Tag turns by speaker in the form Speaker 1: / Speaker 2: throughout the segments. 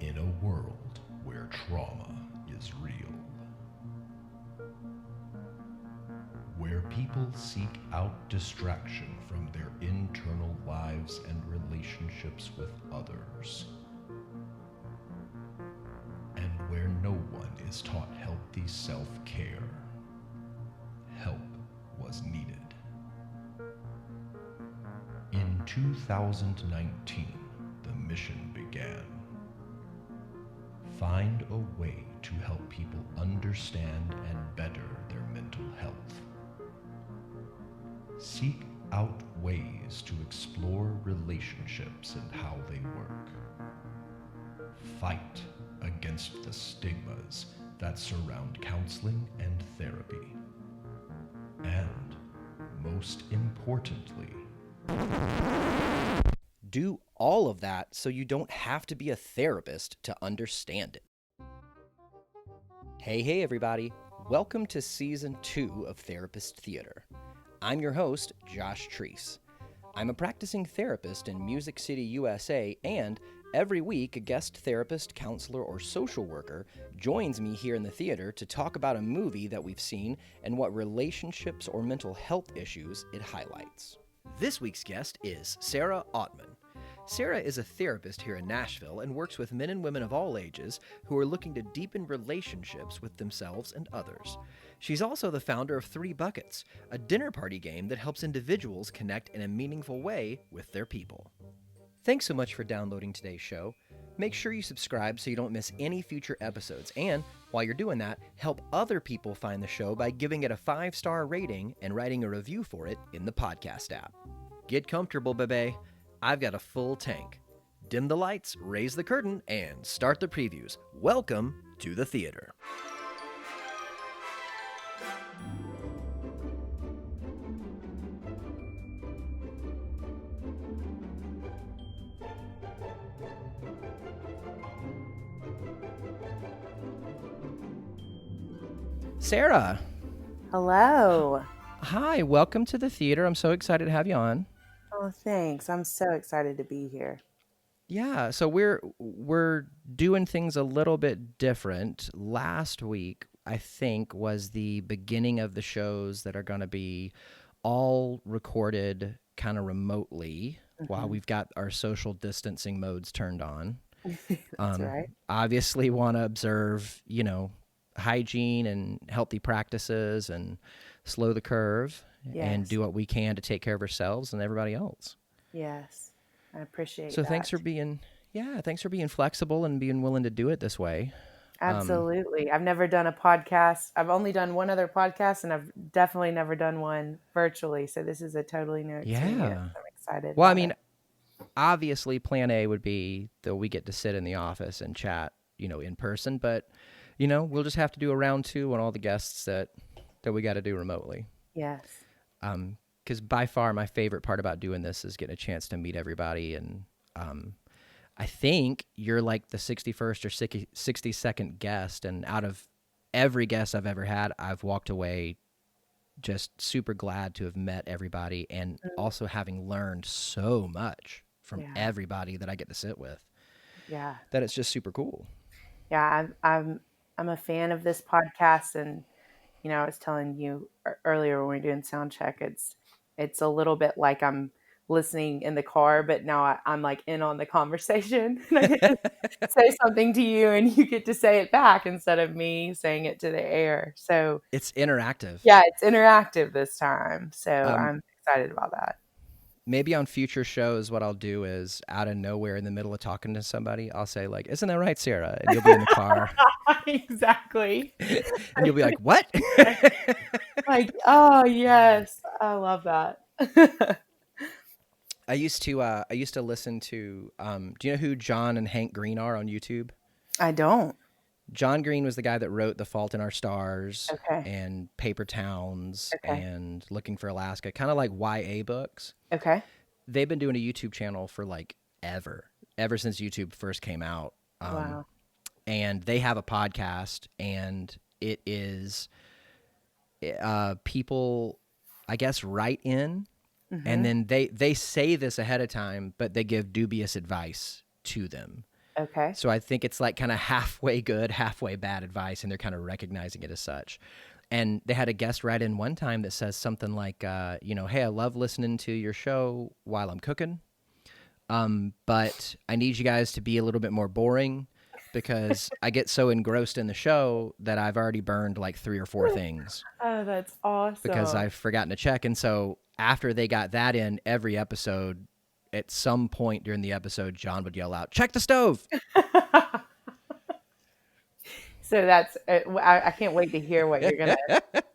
Speaker 1: in a world where trauma is real, where people seek out distraction from their internal lives and relationships with others, and where no one is taught healthy self-care. Help was needed. In 2019, the mission began. Find a way to help people understand and better their mental health. Seek out ways to explore relationships and how they work. Fight against the stigmas that surround counseling and therapy. And, most importantly,
Speaker 2: do all of that so you don't have to be a therapist to understand it. Hey everybody. Welcome to Season 2 of Therapist Theater. I'm your host, Josh Treese. I'm a practicing therapist in Music City, USA, and every week a guest therapist, counselor, or social worker joins me here in the theater to talk about a movie that we've seen and what relationships or mental health issues it highlights. This week's guest is Sarah Aughtman. Sarah is a therapist here in Nashville and works with men and women of all ages who are looking to deepen relationships with themselves and others. She's also the founder of 3 Buckets, a dinner party game that helps individuals connect in a meaningful way with their people. Thanks so much for downloading today's show. Make sure you subscribe so you don't miss any future episodes. And while you're doing that, help other people find the show by giving it a 5-star rating and writing a review for it in the podcast app. Get comfortable, baby. I've got a full tank. Dim the lights, raise the curtain, and start the previews. Welcome to the theater. Sarah.
Speaker 3: Hello.
Speaker 2: Hi, welcome to the theater. I'm so excited to have you on.
Speaker 3: Oh, thanks. I'm so excited to be here.
Speaker 2: Yeah, so we're doing things a little bit different. Last week, I think, was the beginning of the shows that are going to be all recorded kind of remotely while we've got our social distancing modes turned on.
Speaker 3: That's right.
Speaker 2: Obviously want to observe, hygiene and healthy practices and slow the curve and do what we can to take care of ourselves and everybody else.
Speaker 3: Yes, I appreciate
Speaker 2: so
Speaker 3: that.
Speaker 2: thanks for being flexible and being willing to do it this way.
Speaker 3: Absolutely. I've never done a podcast. I've only done one other podcast, and I've definitely never done one virtually. So this is a totally new experience.
Speaker 2: Yeah.
Speaker 3: I'm excited.
Speaker 2: Well, I mean, obviously plan A would be that we get to sit in the office and chat, in person, but we'll just have to do a round 2 on all the guests that we got to do remotely.
Speaker 3: Yes.
Speaker 2: Because by far my favorite part about doing this is getting a chance to meet everybody. And I think you're like the 61st or 62nd guest. And out of every guest I've ever had, I've walked away just super glad to have met everybody and also having learned so much from everybody that I get to sit with. Yeah. That it's just super cool.
Speaker 3: Yeah, I'm a fan of this podcast, and I was telling you earlier when we were doing sound check, it's a little bit like I'm listening in the car, but now I'm like in on the conversation. And I get to say something to you, and you get to say it back instead of me saying it to the air. So
Speaker 2: it's interactive.
Speaker 3: Yeah, it's interactive this time. So I'm excited about that.
Speaker 2: Maybe on future shows, what I'll do is out of nowhere in the middle of talking to somebody, I'll say like, "Isn't that right, Sarah?" And you'll be in the car.
Speaker 3: Exactly.
Speaker 2: And you'll be like, "What?"
Speaker 3: Like, oh yes, I love that.
Speaker 2: I used to listen to, do you know who John and Hank Green are on YouTube?
Speaker 3: I don't.
Speaker 2: John Green was the guy that wrote The Fault in Our Stars and Paper Towns and Looking for Alaska, kind of like YA books.
Speaker 3: Okay.
Speaker 2: They've been doing a YouTube channel for like ever since YouTube first came out.
Speaker 3: Wow.
Speaker 2: And they have a podcast, and it is people, I guess, write in, and then they say this ahead of time, but they give dubious advice to them.
Speaker 3: Okay.
Speaker 2: So I think it's like kind of halfway good, halfway bad advice, and they're kind of recognizing it as such. And they had a guest write in one time that says something like, hey, I love listening to your show while I'm cooking, but I need you guys to be a little bit more boring because I get so engrossed in the show that I've already burned like 3 or 4 things
Speaker 3: Oh, that's
Speaker 2: because
Speaker 3: awesome.
Speaker 2: I've forgotten to check. And so after they got that in, every episode, at some point during the episode, John would yell out, "Check the stove!"
Speaker 3: So that's I can't wait to hear what you're gonna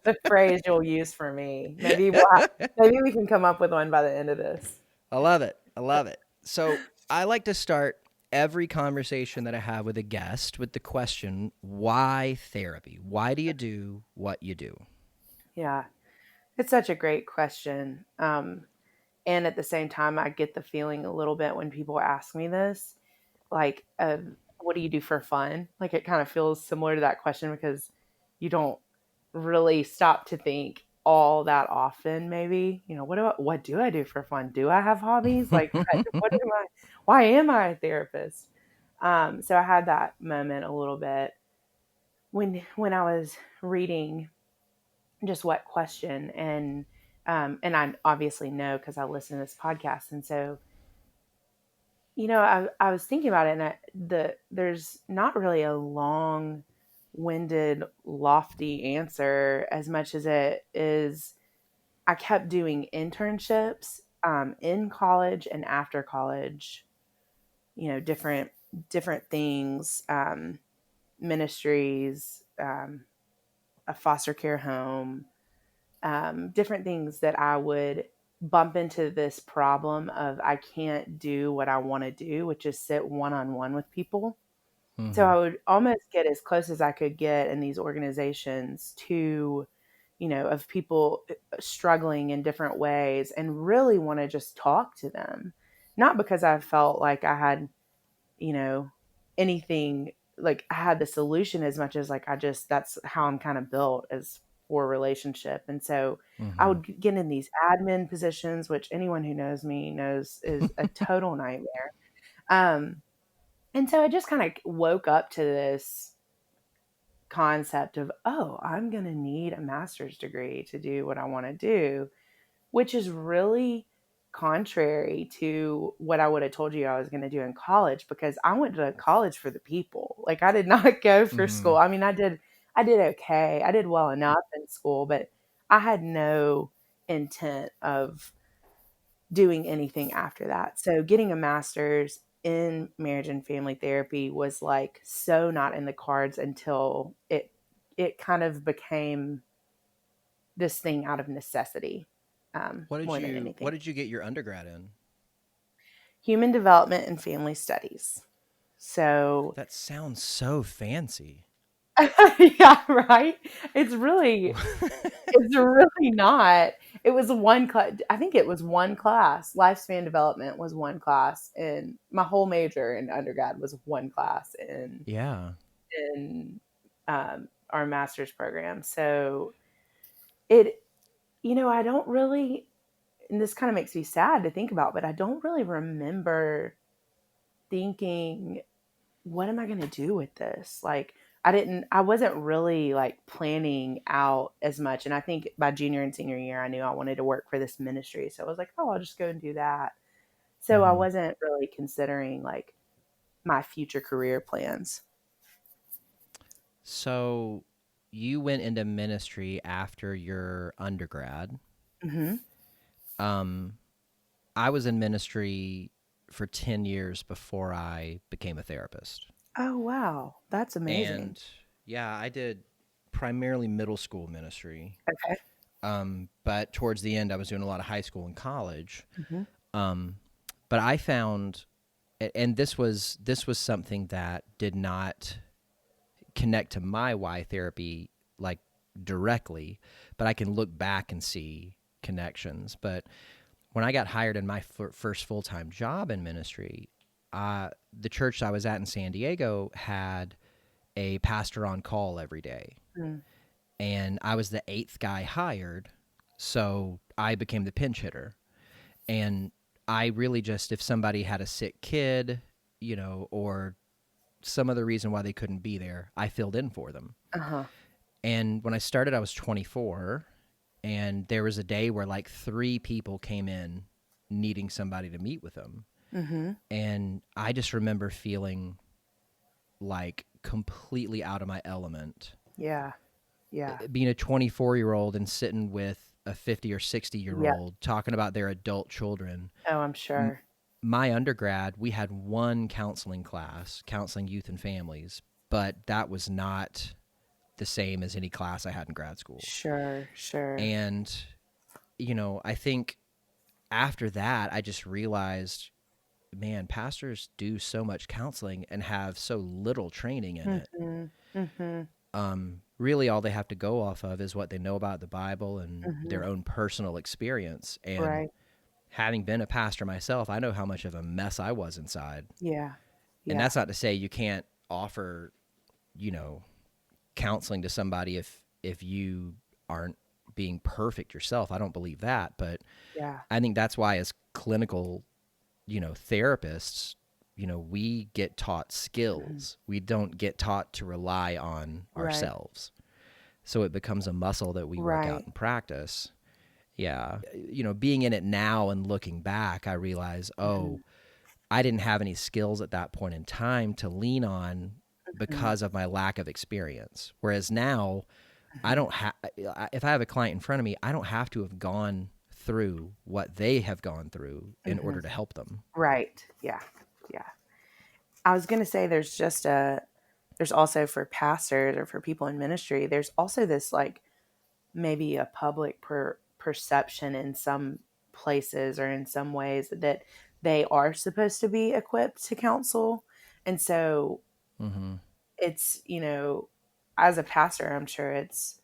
Speaker 3: the phrase you'll use for me. Maybe we can come up with one by the end of this.
Speaker 2: I love it. I love it. So I like to start every conversation that I have with a guest with the question, why therapy? Why do you do what you do?
Speaker 3: Yeah, it's such a great question. And at the same time, I get the feeling a little bit when people ask me this, like, what do you do for fun? Like, it kind of feels similar to that question because you don't really stop to think all that often. Maybe, what do I do for fun? Do I have hobbies? Like, what am I? Why am I a therapist? So I had that moment a little bit when I was reading just what question and I obviously know because I listen to this podcast, and so I was thinking about it, and there's not really a long-winded, lofty answer as much as it is. I kept doing internships in college and after college, different things, ministries, a foster care home, different things that I would bump into this problem of I can't do what I want to do, which is sit one on one with people. So
Speaker 2: Mm-hmm.
Speaker 3: I would almost get as close as I could get in these organizations to, of people struggling in different ways and really want to just talk to them. Not because I felt like I had, you know, anything like I had the solution as much as like that's how I'm kind of built as for a relationship. And so I
Speaker 2: Mm-hmm.
Speaker 3: would get in these admin positions, which anyone who knows me knows is a total nightmare. Um, and so I just kind of woke up to this concept of, oh, I'm going to need a master's degree to do what I want to do, which is really contrary to what I would have told you I was going to do in college because I went to college for the people. Like I did not go for
Speaker 2: Mm-hmm.
Speaker 3: school. I mean, I did okay. I did well enough in school, but I had no intent of doing anything after that. So getting a master's in marriage and family therapy was like so not in the cards until it kind of became this thing out of necessity, more than
Speaker 2: What
Speaker 3: anything.
Speaker 2: did you get your undergrad in?
Speaker 3: Human development and family studies. So,
Speaker 2: That sounds so fancy.
Speaker 3: yeah, right. It's really not. It was one class. I think it was one class. Lifespan development was one class, and my whole major in undergrad was one class
Speaker 2: Yeah.
Speaker 3: in our master's program. So it, I don't really, and this kind of makes me sad to think about, but I don't really remember thinking, what am I going to do with this? Like, I wasn't really like planning out as much. And I think by junior and senior year, I knew I wanted to work for this ministry. So I was like, oh, I'll just go and do that. So I
Speaker 2: Mm-hmm.
Speaker 3: wasn't really considering like my future career plans.
Speaker 2: So you went into ministry after your undergrad.
Speaker 3: Hmm.
Speaker 2: Um, I was in ministry for 10 years before I became a therapist.
Speaker 3: Oh, wow. That's amazing.
Speaker 2: And yeah, I did primarily middle school ministry.
Speaker 3: Okay.
Speaker 2: But towards the end, I was doing a lot of high school and college.
Speaker 3: Hmm.
Speaker 2: Um, but I found, and this was something that did not connect to my Y therapy like directly, but I can look back and see connections. But when I got hired in my first full time job in ministry, the church I was at in San Diego had a pastor on call every day,
Speaker 3: Mm.
Speaker 2: and I was the 8th guy hired, so I became the pinch hitter. And I really just, if somebody had a sick kid, or some other reason why they couldn't be there, I filled in for them.
Speaker 3: Uh-huh.
Speaker 2: And when I started, I was 24, and there was a day where like 3 people came in needing somebody to meet with them.
Speaker 3: Mm-hmm.
Speaker 2: And I just remember feeling like completely out of my element.
Speaker 3: Yeah. Yeah.
Speaker 2: Being a 24-year-old and sitting with a 50 or 60-year-old
Speaker 3: Yep.
Speaker 2: talking about their adult children.
Speaker 3: Oh, I'm sure.
Speaker 2: My undergrad, we had one counseling class, counseling youth and families, but that was not the same as any class I had in grad school.
Speaker 3: Sure.
Speaker 2: And, you know, I think after that, I just realized, man, pastors do so much counseling and have so little training in it.
Speaker 3: Mm-hmm. Mm-hmm.
Speaker 2: Really, all they have to go off of is what they know about the Bible and
Speaker 3: Mm-hmm.
Speaker 2: their own personal experience. And
Speaker 3: Right.
Speaker 2: having been a pastor myself, I know how much of a mess I was inside.
Speaker 3: Yeah.
Speaker 2: And
Speaker 3: Yeah.
Speaker 2: that's not to say you can't offer, you know, counseling to somebody if you aren't being perfect yourself. I don't believe that, but
Speaker 3: Yeah.
Speaker 2: I think that's why as clinical, you know, therapists, you know, we get taught skills. We don't get taught to rely on
Speaker 3: Right.
Speaker 2: ourselves. So it becomes a muscle that we work out
Speaker 3: Right.
Speaker 2: and practice. Yeah. You know, being in it now and looking back, I realize,
Speaker 3: Mm-hmm.
Speaker 2: I didn't have any skills at that point in time to lean on
Speaker 3: Mm-hmm.
Speaker 2: because of my lack of experience. Whereas now, I
Speaker 3: Mm-hmm.
Speaker 2: don't have, if I have a client in front of me, I don't have to have gone through what they have gone through in
Speaker 3: Mm-hmm.
Speaker 2: order to help them.
Speaker 3: Right. Yeah. Yeah. I was going to say there's also for pastors or for people in ministry, there's also this like maybe a public perception in some places or in some ways that they are supposed to be equipped to counsel. And so
Speaker 2: Mm-hmm.
Speaker 3: it's, as a pastor, I'm sure it's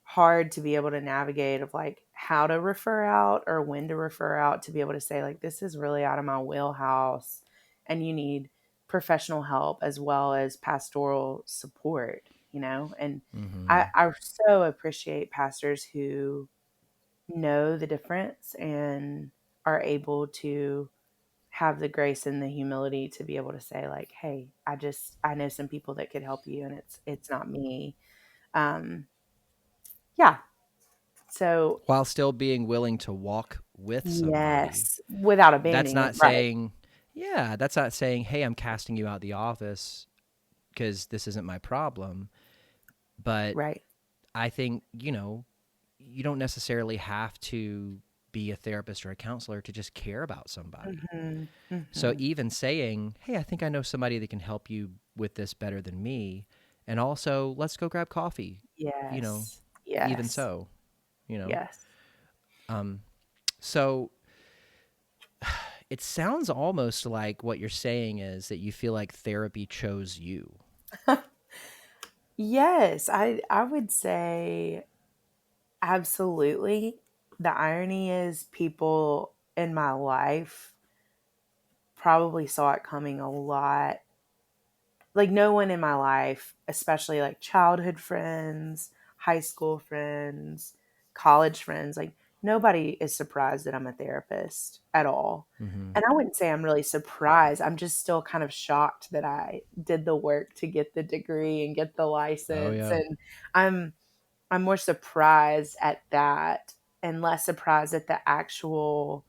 Speaker 3: hard to be able to navigate of like how to refer out or when to refer out to be able to say like this is really out of my wheelhouse and you need professional help as well as pastoral support, and
Speaker 2: Mm-hmm.
Speaker 3: I so appreciate pastors who know the difference and are able to have the grace and the humility to be able to say like, hey, I know some people that could help you and it's not me. um yeah. So,
Speaker 2: While still being willing to walk with somebody.
Speaker 3: yes, without
Speaker 2: That's
Speaker 3: abandoning it,
Speaker 2: not
Speaker 3: right,
Speaker 2: saying, yeah, that's not saying, hey, I'm casting you out the office because this isn't my problem. But
Speaker 3: right.
Speaker 2: I think, you know, you don't necessarily have to be a therapist or a counselor to just care about somebody.
Speaker 3: Mhm,
Speaker 2: So
Speaker 3: mhm.
Speaker 2: even saying, hey, I think I know somebody that can help you with this better than me. And also, let's go grab coffee, you know,
Speaker 3: Yes,
Speaker 2: even
Speaker 3: yes,
Speaker 2: so, you know.
Speaker 3: yes.
Speaker 2: Um, so it sounds almost like what you're saying is that you feel like therapy chose you.
Speaker 3: Yes, I would say absolutely. The irony is people in my life probably saw it coming a lot. Like no one in my life, especially like childhood friends, high school friends, college friends, like nobody is surprised that I'm a therapist at all.
Speaker 2: Mm-hmm.
Speaker 3: And I wouldn't say I'm really surprised. I'm just still kind of shocked that I did the work to get the degree and get the
Speaker 2: Oh,
Speaker 3: license.
Speaker 2: yeah.
Speaker 3: And I'm more surprised at that and less surprised at the actual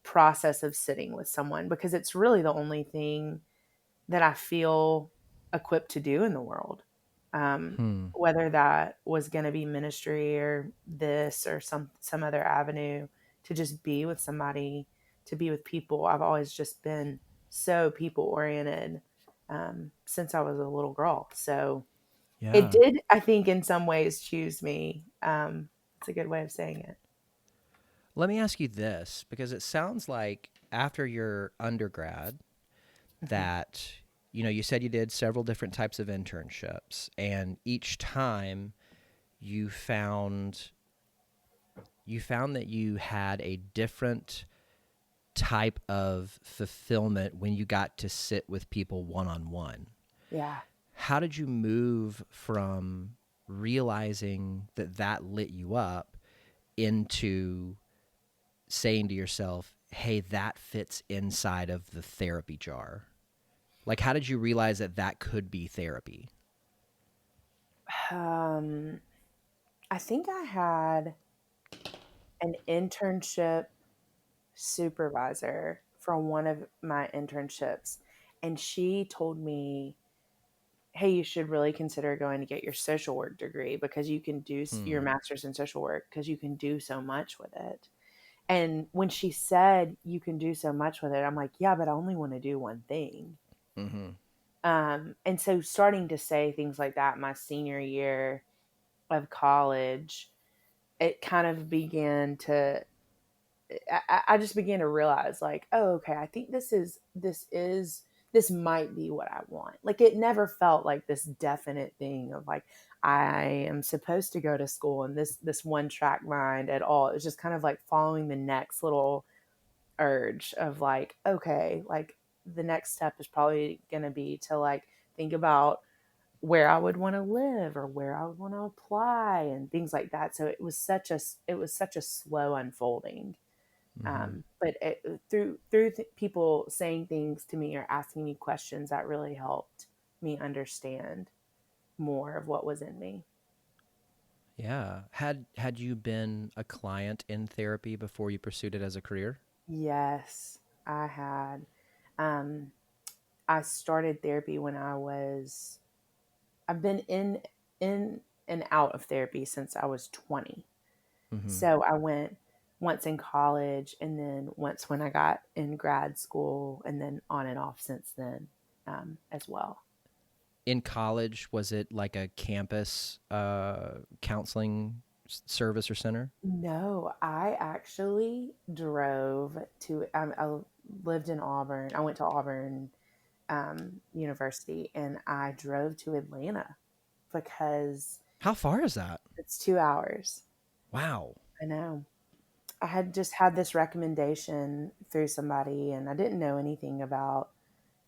Speaker 3: process of sitting with someone because it's really the only thing that I feel equipped to do in the world.
Speaker 2: Hmm.
Speaker 3: Whether that was going to be ministry or this or some other avenue to just be with somebody, to be with people. I've always just been so people oriented since I was a little girl. So it
Speaker 2: Yeah.
Speaker 3: did, I think, in some ways choose me. It's a good way of saying it.
Speaker 2: Let me ask you this, because it sounds like after your undergrad
Speaker 3: Mhm.
Speaker 2: that, you know, you said you did several different types of internships, and each time you found that you had a different type of fulfillment when you got to sit with people one on one.
Speaker 3: Yeah.
Speaker 2: How did you move from realizing that that lit you up into saying to yourself, hey, that fits inside of the therapy jar? Like, how did you realize that that could be therapy?
Speaker 3: Um, I think I had an internship supervisor from one of my internships, and she told me, hey, you should really consider going to get your social work degree because you can do your
Speaker 2: Hmm.
Speaker 3: master's in social work because you can do so much with it. And when she said you can do so much with it, I'm like, yeah, but I only want to do one thing.
Speaker 2: Mm-hmm.
Speaker 3: And so starting to say things like that my senior year of college, it kind of began to, I just began to realize like, oh, okay, I think this might be what I want. Like it never felt like this definite thing of like I am supposed to go to school and this one track mind at all. It was just kind of like following the next little urge of like, okay, like the next step is probably going to be to like think about where I would want to live or where I would want to apply and things like that. So it was such a slow unfolding.
Speaker 2: Mm-hmm.
Speaker 3: But people saying things to me or asking me questions that really helped me understand more of what was in me.
Speaker 2: Yeah. Had you been a client in therapy before you pursued it as a career?
Speaker 3: Yes, I had. Um, I started therapy when I've been in and out of therapy since I was 20.
Speaker 2: Mm-hmm.
Speaker 3: So I went once in college and then once when I got in grad school and then on and off since then as well.
Speaker 2: In college, was it like a campus counseling service or center?
Speaker 3: No, I actually drove to, I lived in Auburn. I went to Auburn University and I drove to Atlanta because
Speaker 2: How far is that?
Speaker 3: it's 2 hours.
Speaker 2: Wow.
Speaker 3: I know. I had just had this recommendation through somebody, and I didn't know anything about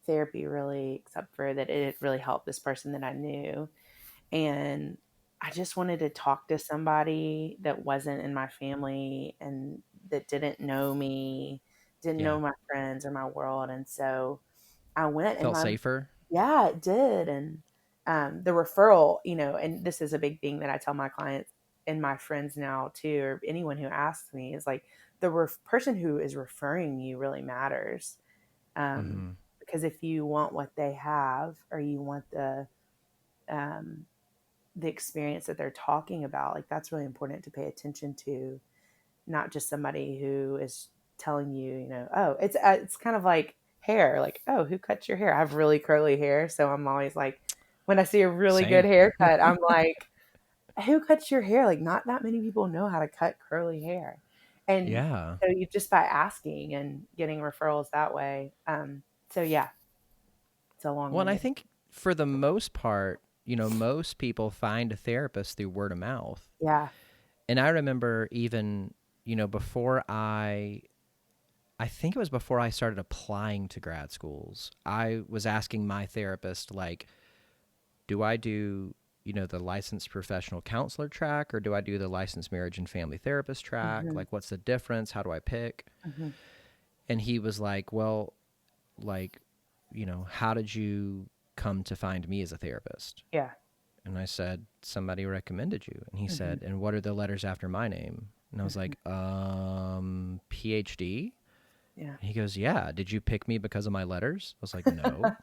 Speaker 3: therapy really, except for that it had really helped this person that I knew. And I just wanted to talk to somebody that wasn't in my family and that didn't know me, didn't
Speaker 2: Yeah.
Speaker 3: know my friends or my world. And so I went, and
Speaker 2: Felt safer?
Speaker 3: yeah, it did. And the referral, and this is a big thing that I tell my clients and my friends now too, or anyone who asks me, is like the person who is referring you really matters. Um,
Speaker 2: Mm-hmm.
Speaker 3: because if you want what they have, or you want um, the experience that they're talking about, like that's really important to pay attention to, not just somebody who is telling you, oh, it's kind of like hair, like, oh, who cuts your hair? I have really curly hair, so I'm always like, when I see a really good
Speaker 2: Same.
Speaker 3: haircut, I'm like, who cuts your hair? Like, not that many people know how to cut curly hair, and
Speaker 2: Yeah.
Speaker 3: so you just by asking and getting referrals that way. So yeah, it's a
Speaker 2: Well, and I
Speaker 3: long-winded.
Speaker 2: think for the most part, most people find a therapist through word of mouth.
Speaker 3: Yeah.
Speaker 2: And I remember even, before I think it was before I started applying to grad schools, I was asking my therapist, like, do I do, the licensed professional counselor track or do I do the licensed marriage and family therapist track?
Speaker 3: Hmm.
Speaker 2: Like, what's the difference? How do I pick?
Speaker 3: Hmm.
Speaker 2: And he was like, well, like, how did you come to find me as a therapist?
Speaker 3: Yeah.
Speaker 2: And I said, somebody recommended you. And he
Speaker 3: Hmm.
Speaker 2: said, and what are the letters after my name? And I was
Speaker 3: Hmm.
Speaker 2: like, PhD?
Speaker 3: Yeah.
Speaker 2: And he goes, yeah. Did you pick me because of my letters? I was like, no.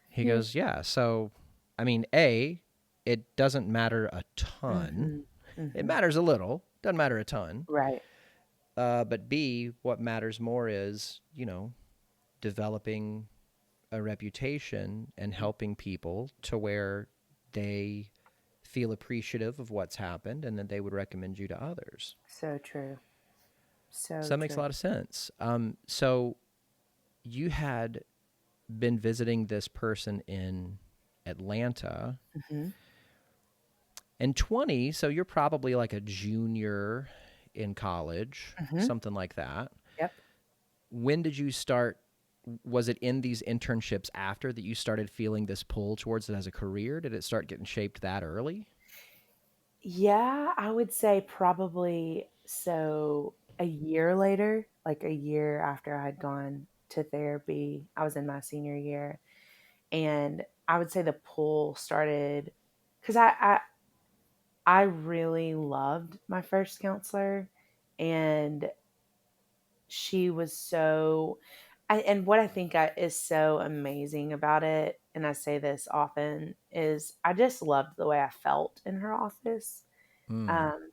Speaker 2: He
Speaker 3: Yeah.
Speaker 2: goes, yeah. So, I mean, A, it doesn't matter a ton.
Speaker 3: Hmm.
Speaker 2: It
Speaker 3: Hmm.
Speaker 2: matters a little, doesn't matter a ton.
Speaker 3: Right.
Speaker 2: But B, what matters more is, developing a reputation and helping people to where they feel appreciative of what's happened and then they would recommend you to others.
Speaker 3: So true.
Speaker 2: So
Speaker 3: So
Speaker 2: that makes a
Speaker 3: true.
Speaker 2: lot of sense. So you had been visiting this person in Atlanta
Speaker 3: Hmm.
Speaker 2: and 20, so you're probably like a junior in college,
Speaker 3: Hmm.
Speaker 2: something like that.
Speaker 3: Yep.
Speaker 2: When did you start? Was it in these internships after that you started feeling this pull towards it as a career? Did it start getting shaped that early?
Speaker 3: Yeah, I would say probably so a year later, like a year after I had gone to therapy, I was in my senior year. And I would say the pull started because I really loved my first counselor, and she was so and what I think is so amazing about it, and I say this often, is I just loved the way I felt in her office.
Speaker 2: Mm.
Speaker 3: Um,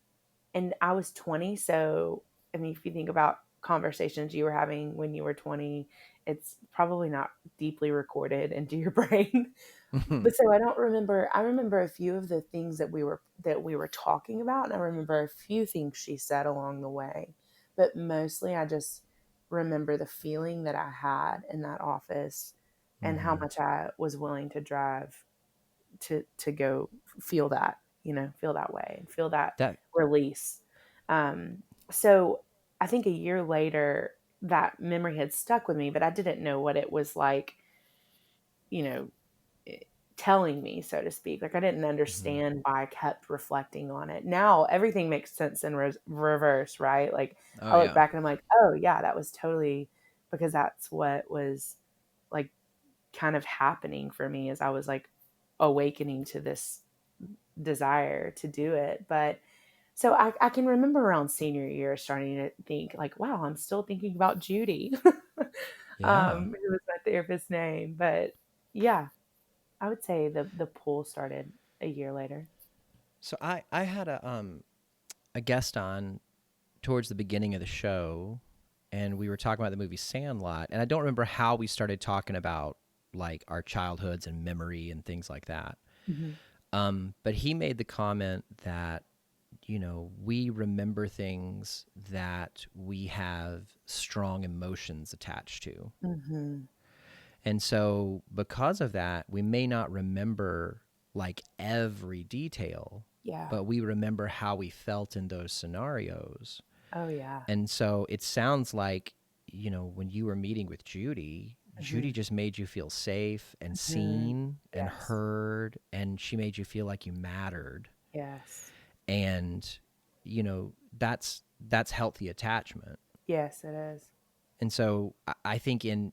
Speaker 3: and I was 20, so I mean, if you think about conversations you were having when you were 20, it's probably not deeply recorded into your brain. But so I remember a few of the things that we were talking about, and I remember a few things she said along the way. But mostly I just remember the feeling that I had in that office and how
Speaker 2: Mm-hmm.
Speaker 3: much I was willing to drive to go feel that, feel that way and feel that
Speaker 2: That
Speaker 3: release. So I think a year later that memory had stuck with me, but I didn't know what it was like, you know, telling me, so to speak. Like I didn't
Speaker 2: Mhm.
Speaker 3: understand why I kept reflecting on it. Now everything makes sense in reverse, right? Like
Speaker 2: Oh
Speaker 3: I look
Speaker 2: yeah.
Speaker 3: back and I'm like, oh yeah, that was totally because that's what was like kind of happening for me as I was like awakening to this desire to do it. But so I can remember around senior year starting to think like, wow, I'm still thinking about Judy,
Speaker 2: Yeah.
Speaker 3: who was my therapist's name. But yeah, I would say the pool started a year later.
Speaker 2: So I had a guest on towards the beginning of the show, and we were talking about the movie Sandlot, and I don't remember how we started talking about like our childhoods and memory and things like that.
Speaker 3: Mhm.
Speaker 2: But he made the comment that we remember things that we have strong emotions attached to.
Speaker 3: Mhm.
Speaker 2: And so, because of that, we may not remember like every detail,
Speaker 3: Yeah.
Speaker 2: but we remember how we felt in those scenarios.
Speaker 3: Oh yeah.
Speaker 2: And so, it sounds like, when you were meeting with Judy, Judy
Speaker 3: Mhm.
Speaker 2: just made you feel safe and
Speaker 3: Mhm.
Speaker 2: seen and
Speaker 3: Yes.
Speaker 2: heard, and she made you feel like you mattered.
Speaker 3: Yes.
Speaker 2: And, that's healthy attachment.
Speaker 3: Yes, it is.
Speaker 2: And so, I think in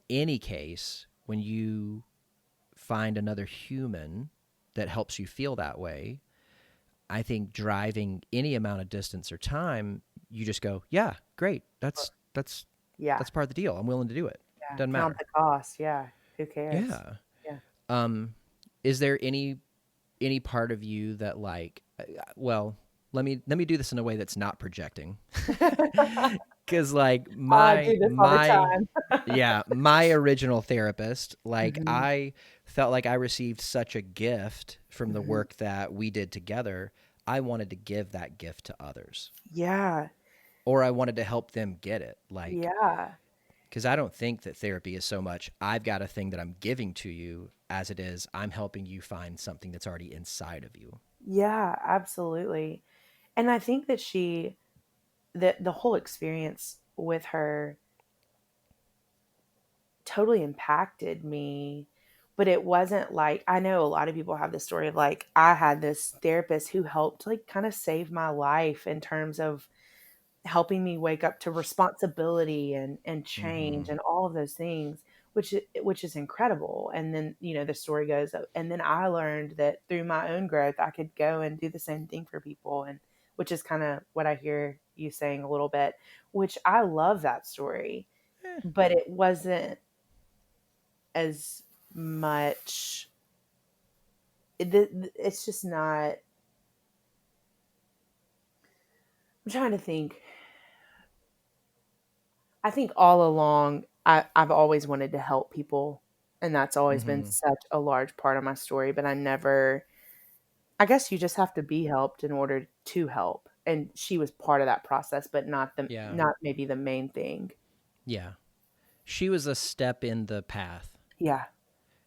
Speaker 2: any case, when you find another human that helps you feel that way, I think driving any amount of distance or time, you just go, yeah, great.
Speaker 3: Yeah.
Speaker 2: That's part of the deal. I'm willing to do it.
Speaker 3: Yeah.
Speaker 2: Doesn't
Speaker 3: Count
Speaker 2: matter.
Speaker 3: the cost. Yeah. Who cares?
Speaker 2: Yeah.
Speaker 3: Yeah.
Speaker 2: Um, is there any part of you that like, well, let me do this in a way that's not projecting, because like
Speaker 3: I
Speaker 2: my
Speaker 3: do this all the
Speaker 2: my
Speaker 3: time.
Speaker 2: yeah, my original therapist, like
Speaker 3: Mhm.
Speaker 2: I felt like I received such a gift from the
Speaker 3: Mhm.
Speaker 2: work that we did together. I wanted to give that gift to others,
Speaker 3: Yeah.
Speaker 2: or I wanted to help them get it. Like,
Speaker 3: Yeah.
Speaker 2: because I don't think that therapy is so much I've got a thing that I'm giving to you as it is I'm helping you find something that's already inside of you.
Speaker 3: Yeah, absolutely. And I think that the whole experience with her totally impacted me, but it wasn't like I know a lot of people have this story of like I had this therapist who helped like kind of save my life in terms of helping me wake up to responsibility and
Speaker 2: Mm-hmm.
Speaker 3: change and all of those things, which is incredible. And then the story goes, and then I learned that through my own growth I could go and do the same thing for people, and which is kind of what I hear you saying a little bit, which I love that story.
Speaker 2: Eh,
Speaker 3: But it wasn't as much it's just not. I'm trying to think. I think all along I've always wanted to help people, and that's always been
Speaker 2: mm-hmm.
Speaker 3: such a large part of my story, but I never. I guess you just have to be helped in order to help, and she was part of that process, but
Speaker 2: Yeah.
Speaker 3: not maybe the main thing.
Speaker 2: Yeah. She was a step in the path.
Speaker 3: Yeah.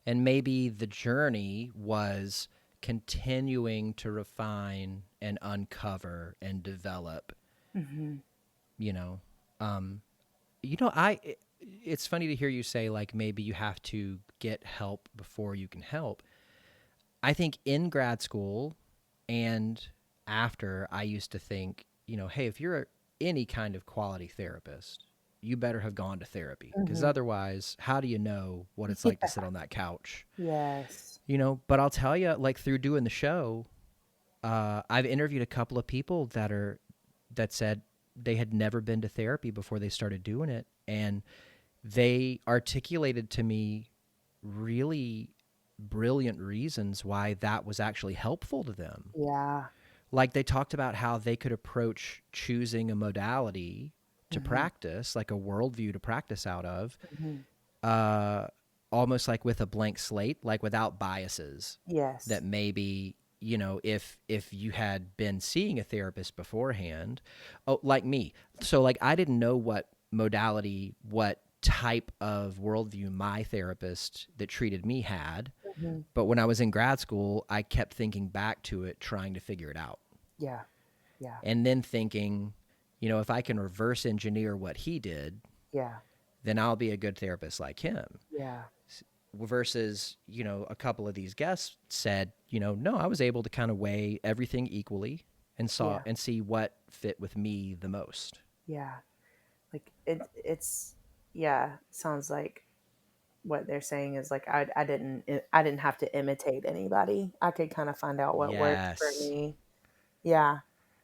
Speaker 2: And maybe the journey was continuing to refine and uncover and develop,
Speaker 3: Mhm.
Speaker 2: you know. Um, it's funny to hear you say like maybe you have to get help before you can help. I think in grad school and after, I used to think, hey, if you're any kind of quality therapist, you better have gone to therapy, because
Speaker 3: Mhm.
Speaker 2: otherwise, how do you know what it's like to
Speaker 3: Yeah.
Speaker 2: sit on that couch?
Speaker 3: Yes.
Speaker 2: But I'll tell you, like through doing the show, I've interviewed a couple of people that said they had never been to therapy before they started doing it, and they articulated to me really brilliant reasons why that was actually helpful to them.
Speaker 3: Yeah.
Speaker 2: Like they talked about how they could approach choosing a modality to
Speaker 3: Mhm.
Speaker 2: practice, like a worldview to practice out of,
Speaker 3: Mhm.
Speaker 2: uh, almost like with a blank slate, like without biases.
Speaker 3: Yes.
Speaker 2: That maybe if you had been seeing a therapist beforehand, oh, like me, so like I didn't know what modality, what type of worldview my therapist that treated me had,
Speaker 3: Mhm.
Speaker 2: but when I was in grad school, I kept thinking back to it, trying to figure it out,
Speaker 3: Yeah. Yeah.
Speaker 2: and then thinking, if I can reverse engineer what he did,
Speaker 3: Yeah.
Speaker 2: then I'll be a good therapist like him.
Speaker 3: Yeah.
Speaker 2: Versus, a couple of these guests said, no, I was able to kind of weigh everything equally and
Speaker 3: Yeah.
Speaker 2: see what fit with me the most.
Speaker 3: Yeah. Like it's yeah, sounds like what they're saying is like I didn't have to imitate anybody. I could kind of find out what worked for
Speaker 2: Yes.
Speaker 3: me. Yeah.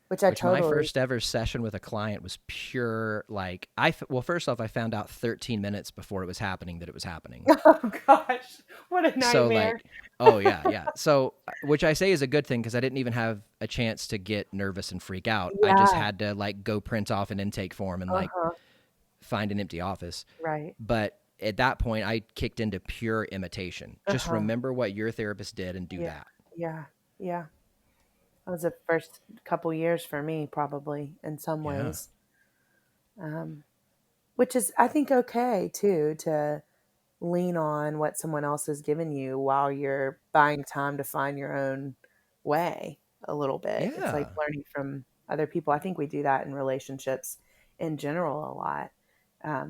Speaker 3: Which I
Speaker 2: Which my
Speaker 3: totally
Speaker 2: first ever session with a client was pure, like, well, first off, I found out 13 minutes before it was happening that it was happening.
Speaker 3: Oh gosh, what a
Speaker 2: So,
Speaker 3: nightmare.
Speaker 2: like, oh, yeah, yeah. So, which I say is a good thing because I didn't even have a chance to get nervous and freak out. I just
Speaker 3: Yeah.
Speaker 2: had to, like, go print off an intake form and, like,
Speaker 3: Uh-huh.
Speaker 2: find an empty office.
Speaker 3: Right.
Speaker 2: But at that point, I kicked into pure imitation. Just
Speaker 3: Uh-huh.
Speaker 2: remember what your therapist did and do
Speaker 3: Yeah.
Speaker 2: that.
Speaker 3: Yeah. Yeah. That was the first couple years for me, probably in some
Speaker 2: Yeah.
Speaker 3: ways. Um, which is, I think, okay too, to lean on what someone else has given you while you're buying time to find your own way a little bit. It's like
Speaker 2: Yeah.
Speaker 3: learning from other people. I think we do that in relationships in general a lot.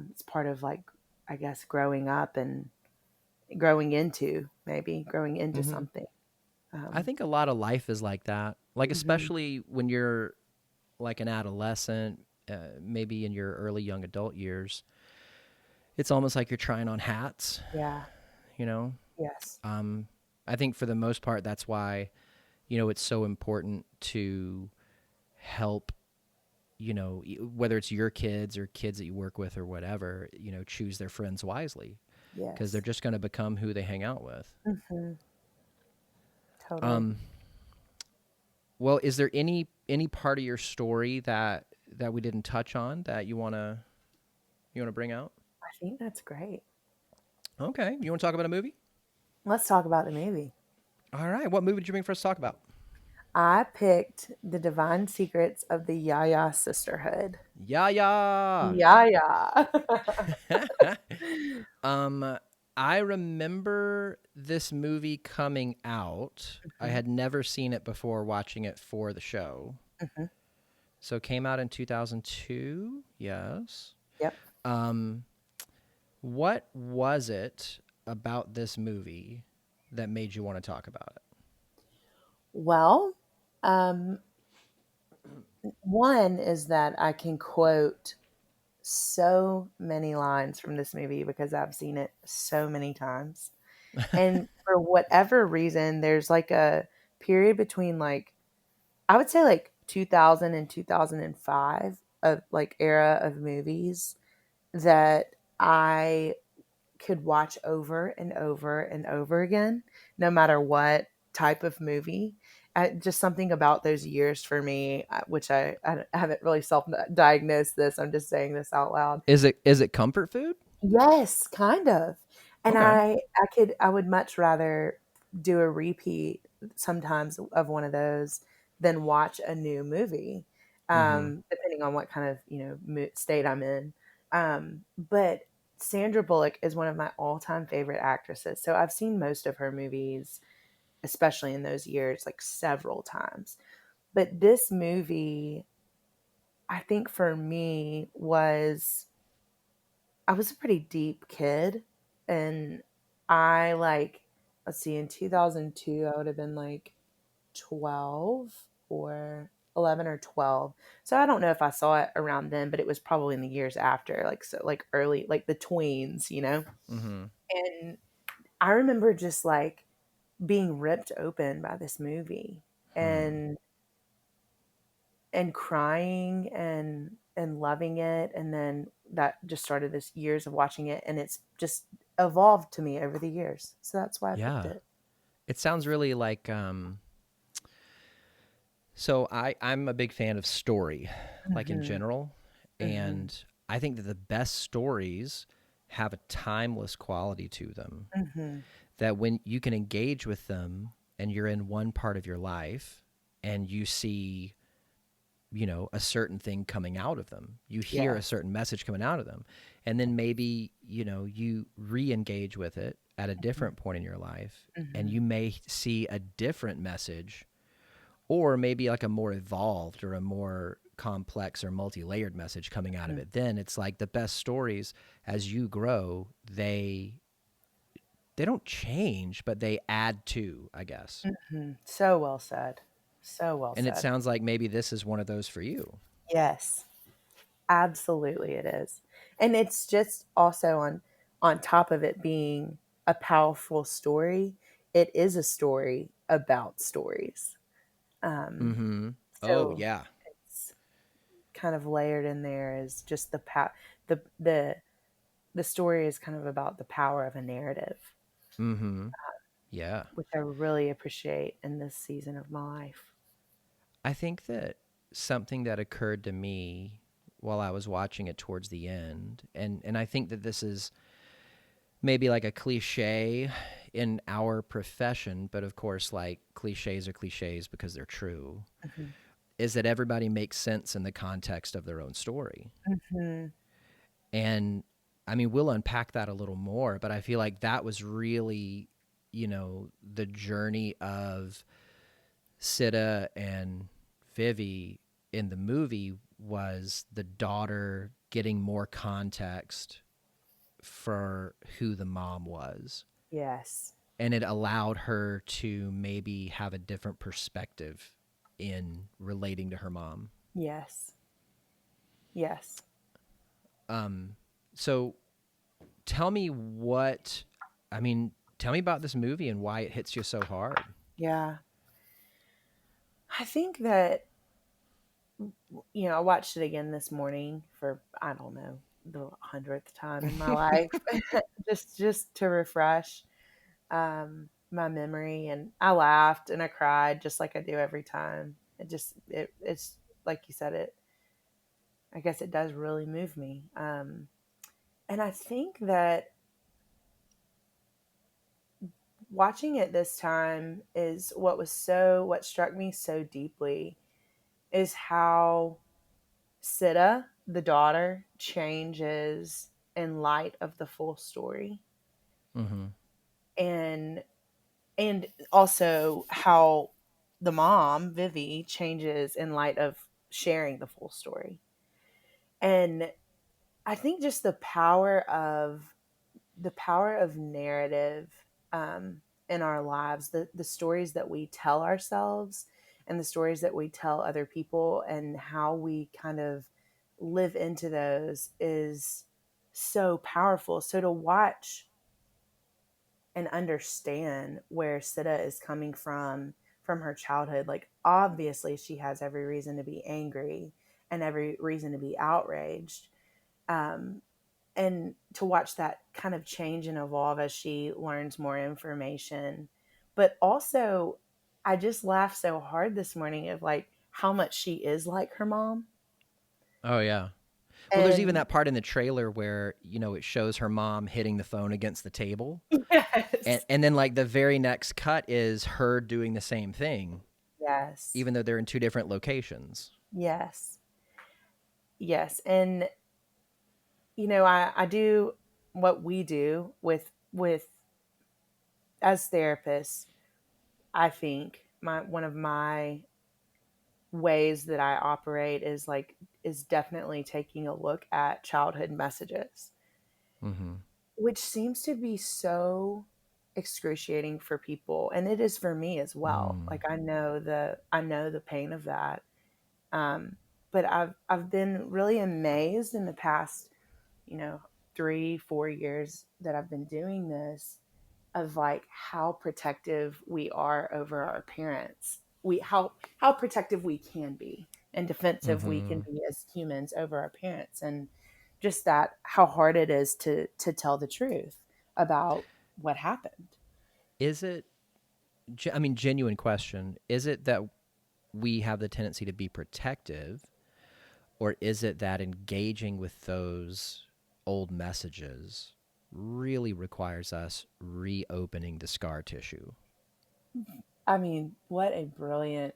Speaker 3: It's part of like, I guess, growing up and growing into
Speaker 2: Hmm.
Speaker 3: something.
Speaker 2: I
Speaker 3: Um,
Speaker 2: think a lot of life is like that. Like,
Speaker 3: mhm.
Speaker 2: especially when you're like an adolescent, maybe in your early young adult years, it's almost like you're trying on hats,
Speaker 3: Yeah.
Speaker 2: you know?
Speaker 3: Yes.
Speaker 2: Um, I think for the most part, that's why, it's so important to help, whether it's your kids or kids that you work with or whatever, choose their friends wisely because they're
Speaker 3: Yes.
Speaker 2: just going to become who they hang out with.
Speaker 3: Hmm. Totally.
Speaker 2: Um, well, is there any part of your story that we didn't touch on that you wanna bring out?
Speaker 3: I think that's great.
Speaker 2: Okay, you want to talk about a movie?
Speaker 3: Let's talk about the movie.
Speaker 2: All right, what movie did you bring for us to talk about?
Speaker 3: I picked The Divine Secrets of the YAYA Sisterhood.
Speaker 2: Yaya.
Speaker 3: Yaya.
Speaker 2: um, I remember this movie coming out. I
Speaker 3: Mhm.
Speaker 2: had never seen it before watching it for the show.
Speaker 3: Mhm.
Speaker 2: So it came out in 2002. Yes.
Speaker 3: Yep.
Speaker 2: Um, what was it about this movie that made you want to talk about it?
Speaker 3: Well, um, one is that I can quote so many lines from this movie because I've seen it so many times. And for whatever reason, there's like a period between like, I would say like 2000 and 2005 of like era of movies that I could watch over and over and over again, no matter what type of movie. Just something about those years for me, which I haven't really self diagnosed this. I'm just saying this out loud.
Speaker 2: Is it comfort food?
Speaker 3: Yes, kind of. And
Speaker 2: Okay.
Speaker 3: I would much rather do a repeat sometimes of one of those than watch a new movie,
Speaker 2: Mm-hmm.
Speaker 3: depending on what kind of, state I'm in. But Sandra Bullock is one of my all-time favorite actresses. So I've seen most of her movies, especially in those years, like several times. But this movie, I think for me was I was a pretty deep kid, and I like, let's see, in 2002 I would have been like 12 or 11 or 12. So I don't know if I saw it around then, but it was probably in the years after, like so like early, like the tweens, you know?
Speaker 2: Mm-hmm.
Speaker 3: And I remember just like being ripped open by this movie
Speaker 2: Hmm.
Speaker 3: and crying and loving it, and then that just started this years of watching it, and it's just evolved to me over the years. So that's why I picked
Speaker 2: Yeah.
Speaker 3: it.
Speaker 2: It sounds really like so I'm a big fan of story, like in
Speaker 3: Mhm.
Speaker 2: general,
Speaker 3: Mhm.
Speaker 2: and I think that the best stories have a timeless quality to them.
Speaker 3: Mhm.
Speaker 2: That when you can engage with them and you're in one part of your life and you see, a certain thing coming out of them, you hear a
Speaker 3: Yes.
Speaker 2: certain message coming out of them, and then maybe, you re-engage with it at a
Speaker 3: Mhm.
Speaker 2: different point in your life, and
Speaker 3: Mhm.
Speaker 2: you may see a different message, or maybe like a more evolved or a more complex or multi-layered message coming out of
Speaker 3: Mhm.
Speaker 2: it. Then it's like the best stories, as you grow, they don't change, but they add to, I guess.
Speaker 3: Mhm. So well said. So well
Speaker 2: And it
Speaker 3: said.
Speaker 2: sounds like maybe this is one of those for you.
Speaker 3: Yes. Absolutely it is. And it's just also on top of it being a powerful story, it is a story about stories. Um
Speaker 2: Mm-hmm. Oh
Speaker 3: so
Speaker 2: yeah.
Speaker 3: it's kind of layered in there is just the the story is kind of about the power of a narrative,
Speaker 2: Mm-hmm. Yeah.
Speaker 3: which I really appreciate in this season of my life.
Speaker 2: I think that something that occurred to me while I was watching it towards the end, and I think that this is maybe like a cliche in our profession, but of course, like cliches are cliches because they're true,
Speaker 3: Mhm.
Speaker 2: is that everybody makes sense in the context of their own story.
Speaker 3: Mhm.
Speaker 2: And I mean, we'll unpack that a little more, but I feel like that was really, the journey of Sita and Vivi in the movie was the daughter getting more context for who the mom was.
Speaker 3: Yes.
Speaker 2: And it allowed her to maybe have a different perspective in relating to her mom.
Speaker 3: Yes. Yes.
Speaker 2: So tell me I mean, tell me about this movie and why it hits you so hard.
Speaker 3: Yeah. I think that I watched it again this morning for I don't know the 100th time in my life, just to refresh my memory. And I laughed and I cried just like I do every time. It's like you said it. I guess it does really move me. And I think that watching it this time is what struck me so deeply is how Sita, the daughter, changes in light of the full story.
Speaker 2: Mm-hmm.
Speaker 3: And also how the mom, Vivi, changes in light of sharing the full story. And I think just the power of narrative in our lives, the stories that we tell ourselves and the stories that we tell other people and how we kind of live into those is so powerful. So to watch and understand where Sita is coming from her childhood, like obviously she has every reason to be angry and every reason to be outraged. Um, and to watch that kind of change and evolve as she learns more information. But also, I just laughed so hard this morning of like how much she is like her mom.
Speaker 2: Oh yeah. Well, there's even
Speaker 3: And
Speaker 2: that part in the trailer where, it shows her mom hitting the phone against the table. And
Speaker 3: yes,
Speaker 2: and then like the very next cut is her doing the same thing,
Speaker 3: yes,
Speaker 2: even though they're in two different locations.
Speaker 3: yes, yes. And I do what we do with as therapists. I think my one of my ways that I operate is definitely taking a look at childhood messages,
Speaker 2: Mm-hmm.
Speaker 3: which seems to be so excruciating for people, and it is for me as well.
Speaker 2: Mm.
Speaker 3: Like I know the pain of that, But I've been really amazed in the past, 3-4 years that I've been doing this, of like how protective we are over our parents. How protective we can be and defensive we can
Speaker 2: Mm-hmm.
Speaker 3: be as humans over our parents, and just that how hard it is to tell the truth about what happened.
Speaker 2: Is it, I mean, genuine question, is it that we have the tendency to be protective, or is it that engaging with those old messages really requires us reopening the scar tissue?
Speaker 3: I mean, what a brilliant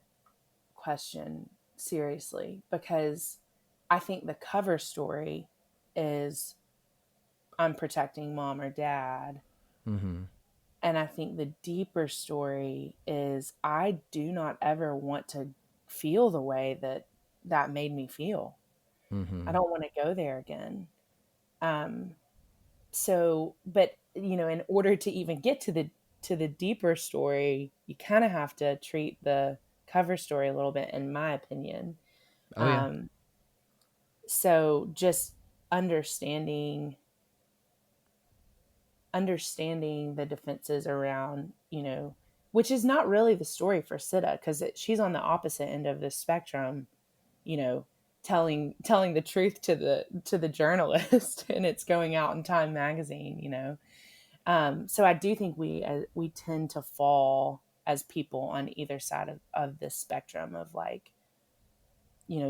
Speaker 3: question, seriously, because I think the cover story is I'm protecting mom or dad.
Speaker 2: Mm-hmm.
Speaker 3: And I think the deeper story is I do not ever want to feel the way that made me feel. I
Speaker 2: Mm-hmm.
Speaker 3: don't want to go there again. Um, so, but in order to even get to the deeper story, you kind of have to treat the cover story a little bit, in my opinion.
Speaker 2: Oh, yeah.
Speaker 3: Um, so just understanding understanding the defenses around, which is not really the story for Sita, because she's on the opposite end of the spectrum, you know, telling the truth to the journalist, and it's going out in Time magazine. So I do think we tend to fall as people on either side of this spectrum of like,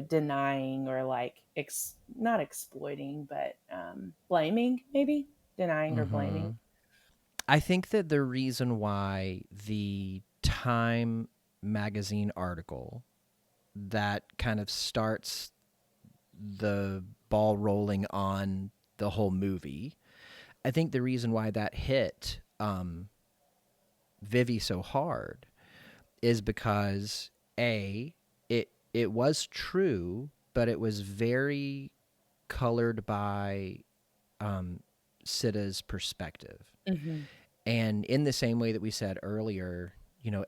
Speaker 3: denying or like not exploiting, but blaming, maybe denying or
Speaker 2: Mm-hmm.
Speaker 3: blaming.
Speaker 2: I think that the reason why the Time magazine article that kind of starts the ball rolling on the whole movie, I think the reason why that hit Vivi so hard is because it was true, but it was very colored by Sida's perspective.
Speaker 3: Mm-hmm.
Speaker 2: And in the same way that we said earlier,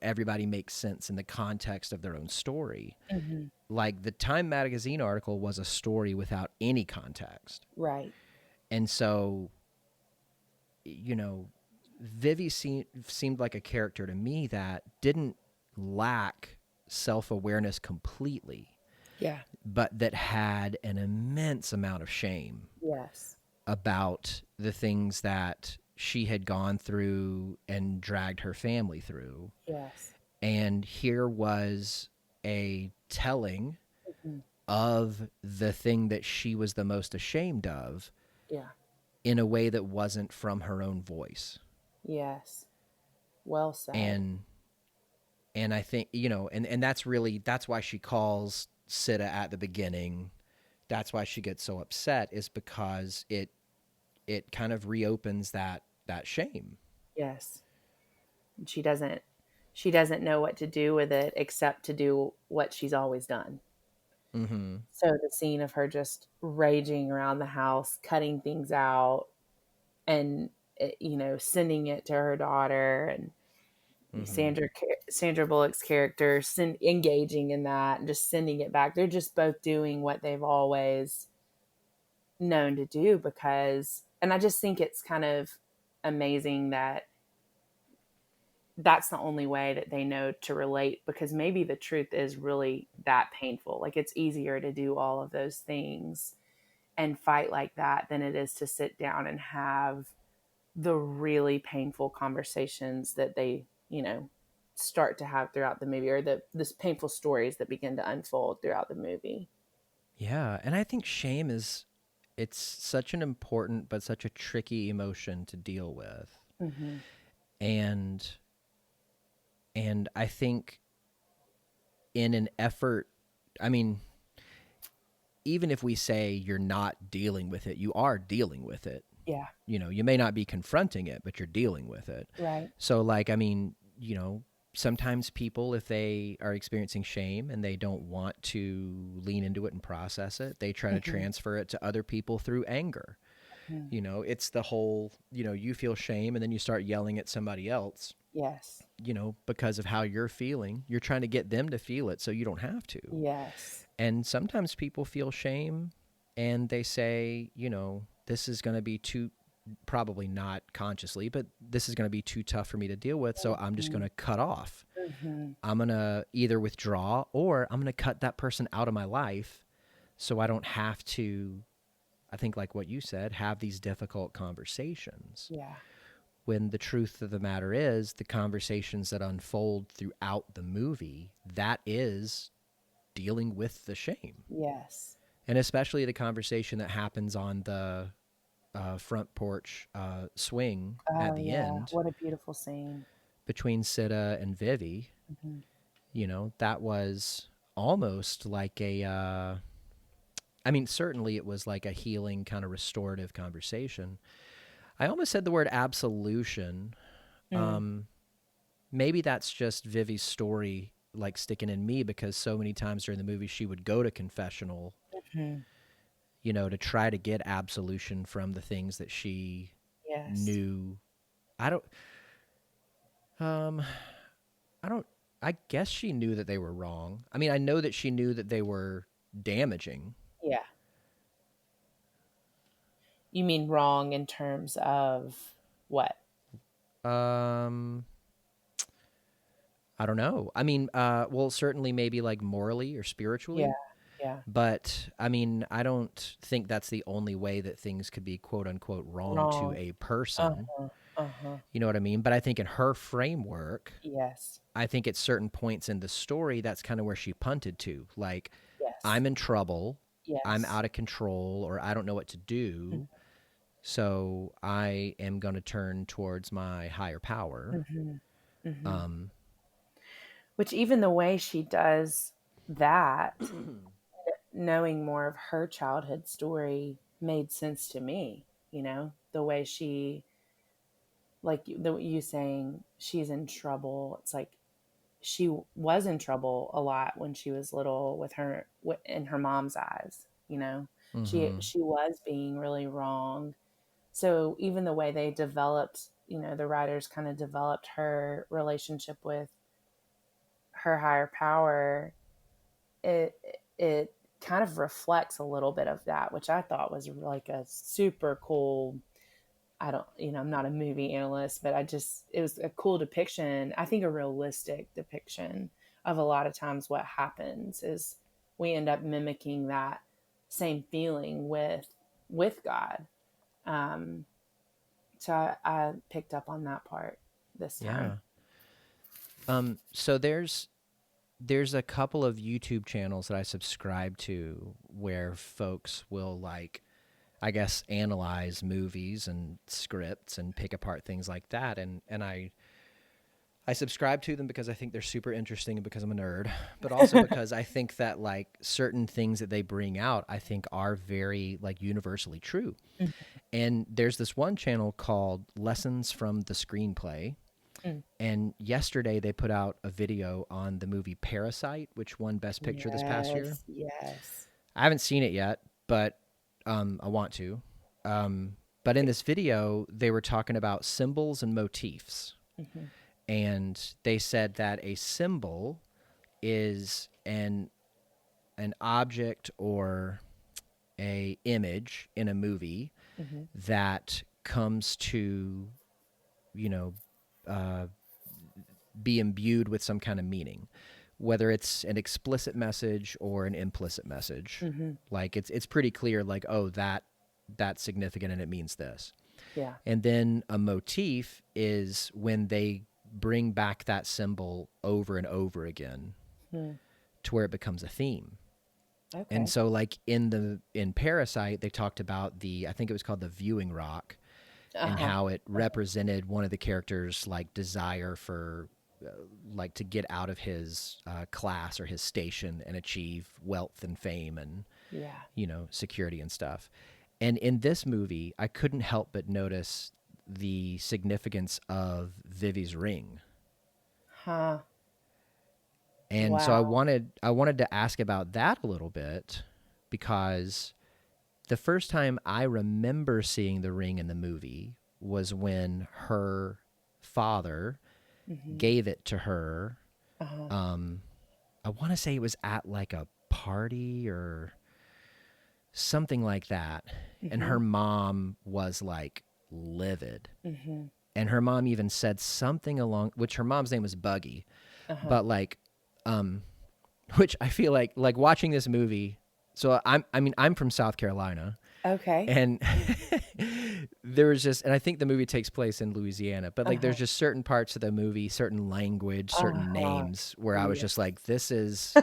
Speaker 2: everybody makes sense in the context of their own story.
Speaker 3: Mm-hmm.
Speaker 2: Like the Time magazine article was a story without any context.
Speaker 3: Right.
Speaker 2: And so, you know, Vivi seemed like a character to me that didn't lack self awareness completely,
Speaker 3: Yeah.
Speaker 2: but that had an immense amount of shame
Speaker 3: Yes.
Speaker 2: about the things that she had gone through and dragged her family through.
Speaker 3: Yes.
Speaker 2: And here was a telling
Speaker 3: Mm-hmm.
Speaker 2: of the thing that she was the most ashamed of
Speaker 3: Yeah.
Speaker 2: in a way that wasn't from her own voice.
Speaker 3: Yes. Well said.
Speaker 2: And I think, and that's why she calls Sita at the beginning. That's why she gets so upset, is because it kind of reopens that shame.
Speaker 3: Yes. And she doesn't know what to do with it except to do what she's always done.
Speaker 2: Mm-hmm.
Speaker 3: So the scene of her just raging around the house, cutting things out, and sending it to her daughter, and
Speaker 2: Mm-hmm.
Speaker 3: Sandra Bullock's character engaging in that and just sending it back. They're just both doing what they've always known to do, and I just think it's kind of amazing that that's the only way that they know to relate, because maybe the truth is really that painful. Like, it's easier to do all of those things and fight like that than it is to sit down and have the really painful conversations that they, start to have throughout the movie, or this painful stories that begin to unfold throughout the movie.
Speaker 2: Yeah, and I think shame it's such an important but such a tricky emotion to deal with.
Speaker 3: Mm-hmm.
Speaker 2: And I think in an effort, I mean, even if we say you're not dealing with it, you are dealing with it.
Speaker 3: Yeah.
Speaker 2: You may not be confronting it, but you're dealing with it.
Speaker 3: Right.
Speaker 2: So, like, I mean, sometimes people, if they are experiencing shame and they don't want to lean into it and process it, they try to
Speaker 3: Mm-hmm.
Speaker 2: transfer it to other people through anger.
Speaker 3: Mm-hmm.
Speaker 2: It's the whole, you feel shame and then you start yelling at somebody else,
Speaker 3: Yes.
Speaker 2: because of how you're feeling. You're trying to get them to feel it so you don't have to.
Speaker 3: Yes.
Speaker 2: And sometimes people feel shame and they say, you know, this is going to be too, probably not consciously, but this is going to be too tough for me to deal with. So I'm just going to cut off. I'm going to either withdraw or I'm going to cut that person out of my life so I don't have to, I think like what you said, have these difficult conversations.
Speaker 3: Yeah.
Speaker 2: When the truth of the matter is, the conversations that unfold throughout the movie, that is dealing with the shame.
Speaker 3: Yes.
Speaker 2: And especially the conversation that happens on the front porch swing at
Speaker 3: Oh
Speaker 2: the
Speaker 3: yeah.
Speaker 2: end
Speaker 3: What a beautiful scene.
Speaker 2: between Sita and Vivi. You know, that was almost like a, I mean, certainly it was like a healing kind of restorative conversation. I almost said the word absolution. Maybe that's just Vivi's story like sticking in me, because so many times during the movie she would go to confessional, you know, to try to get absolution from the things that she
Speaker 3: Yes.
Speaker 2: knew. I guess she knew that they were wrong. I mean, I know that she knew that they were damaging.
Speaker 3: Yeah. You mean wrong in terms of what?
Speaker 2: I don't know. I mean, well, certainly maybe like morally or spiritually.
Speaker 3: Yeah. Yeah.
Speaker 2: But I mean, I don't think that's the only way that things could be quote unquote wrong to
Speaker 3: Wrong.
Speaker 2: a person.
Speaker 3: Uh-huh.
Speaker 2: You know what I mean? But I think in her framework,
Speaker 3: Yes.
Speaker 2: I think at certain points in the story, that's kind of where she punted to. Like,
Speaker 3: Yes.
Speaker 2: I'm in trouble.
Speaker 3: Yes.
Speaker 2: I'm out of control, or I don't know what to do. So I am going to turn towards my higher power.
Speaker 3: Which even the way she does that, knowing more of her childhood story made sense to me. You know, the way she, like you saying she's in trouble. It's like she was in trouble a lot when she was little with her, in her mom's eyes. You know, she was being really wrong. So even the way they developed, you know, the writers kind of developed her relationship with her higher power, it it kind of reflects a little bit of that, which I thought was like a super cool. I don't, you know, I'm not a movie analyst, but it was a cool depiction. I think a realistic depiction of a lot of times what happens is we end up mimicking that same feeling with God. So I picked up on that part this time.
Speaker 2: Yeah. So there's a couple of YouTube channels that I subscribe to where folks will, like, I guess, analyze movies and scripts and pick apart things like that. And I subscribe to them because I think they're super interesting and because I'm a nerd, but also because I think that like certain things that they bring out, I think are very like universally true. And there's this one channel called Lessons from the Screenplay. And yesterday they put out a video on the movie Parasite, which won Best Picture this past year.
Speaker 3: Yes.
Speaker 2: I haven't seen it yet, but I want to. But in this video, they were talking about symbols and motifs. And they said that a symbol is an object or a image in a movie that comes to, you know, be imbued with some kind of meaning, whether it's an explicit message or an implicit message. Like it's pretty clear, like, oh, that's significant and it means this.
Speaker 3: Yeah.
Speaker 2: And then a motif is when they bring back that symbol over and over again to where it becomes a theme.
Speaker 3: Okay.
Speaker 2: And so like in Parasite, they talked about I think it was called the viewing rock, and how it represented one of the characters' like desire for like to get out of his class or his station and achieve wealth and fame and, you know, security and stuff. And in this movie, I couldn't help but notice the significance of Vivi's ring. And so I wanted to ask about that a little bit, because the first time I remember seeing the ring in the movie was when her father gave it to her. I want to say it was at like a party or something like that. And her mom was like livid. And her mom even said something along, which her mom's name was Buggy, but like, which I feel like watching this movie. So I'm from South Carolina.
Speaker 3: Okay.
Speaker 2: And there was just, and I think the movie takes place in Louisiana, but like there's just certain parts of the movie, certain language, certain names where I was just like, this is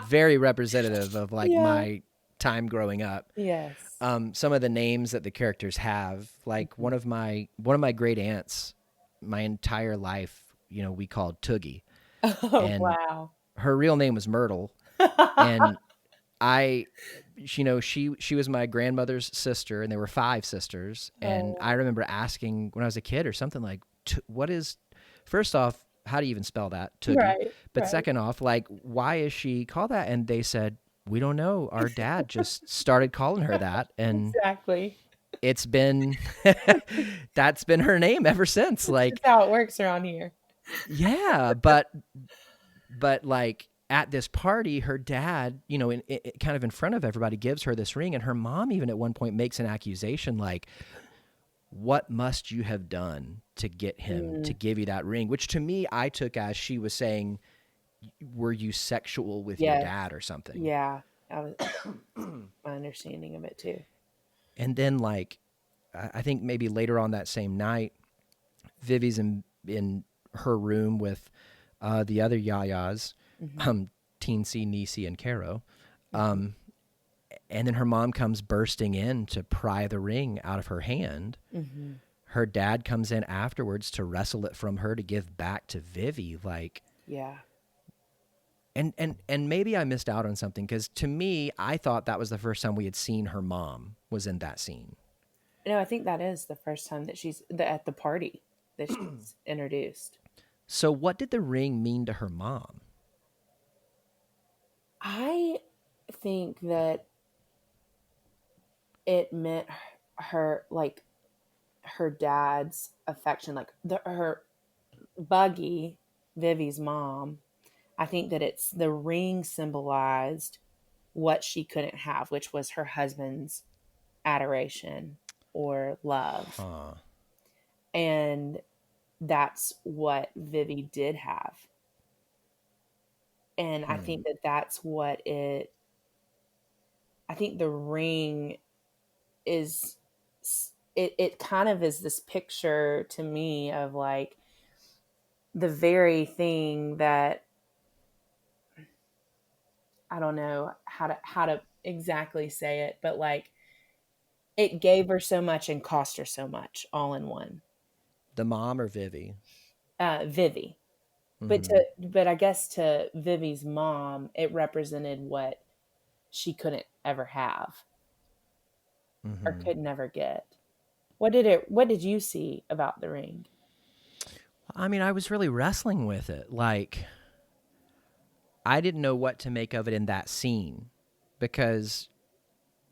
Speaker 2: very representative of like my time growing up.
Speaker 3: Yes.
Speaker 2: Some of the names that the characters have, like one of my great aunts, my entire life, we called Toogie,
Speaker 3: Oh,
Speaker 2: and
Speaker 3: wow.
Speaker 2: her real name was Myrtle, and she was my grandmother's sister, and there were 5 sisters. And I remember asking when I was a kid or something like, what is, first off, how do you even spell that? Toogie.
Speaker 3: Right.
Speaker 2: But second off, like, why is she called that? And they said, we don't know. Our dad just started calling her that. And
Speaker 3: Exactly.
Speaker 2: it's been, that's been her name ever since. Like,
Speaker 3: That's how it works around here.
Speaker 2: yeah, but like at this party, her dad, kind of in front of everybody, gives her this ring, and her mom even at one point makes an accusation like, what must you have done to get him to give you that ring? Which to me, I took as she was saying, were you sexual with your dad or something?
Speaker 3: Yeah, that was my understanding of it too.
Speaker 2: And then like, I think maybe later on that same night, Vivi's in her room with the other Yayas, Teensy, Niecy, and Caro. And then her mom comes bursting in to pry the ring out of her hand. Her dad comes in afterwards to wrestle it from her to give back to Vivi. Like,
Speaker 3: yeah.
Speaker 2: And maybe I missed out on something, because to me, I thought that was the first time we had seen her mom was in that scene.
Speaker 3: No, I think that is the first time that she's at the party that she's introduced.
Speaker 2: So what did the ring mean to her mom?
Speaker 3: I think that it meant her, like, her dad's affection, like her Buggy, Vivi's mom. I think that it's the ring symbolized what she couldn't have, which was her husband's adoration or love. And that's what Vivi did have. And I think that that's what I think the ring is, it kind of is this picture to me of like the very thing that, I don't know how to exactly say it, but like it gave her so much and cost her so much all in one.
Speaker 2: The mom or Vivi?
Speaker 3: Vivi. But I guess to Vivi's mom, it represented what she couldn't ever have or could never get. What did you see about the ring?
Speaker 2: I mean, I was really wrestling with it. Like, I didn't know what to make of it in that scene, because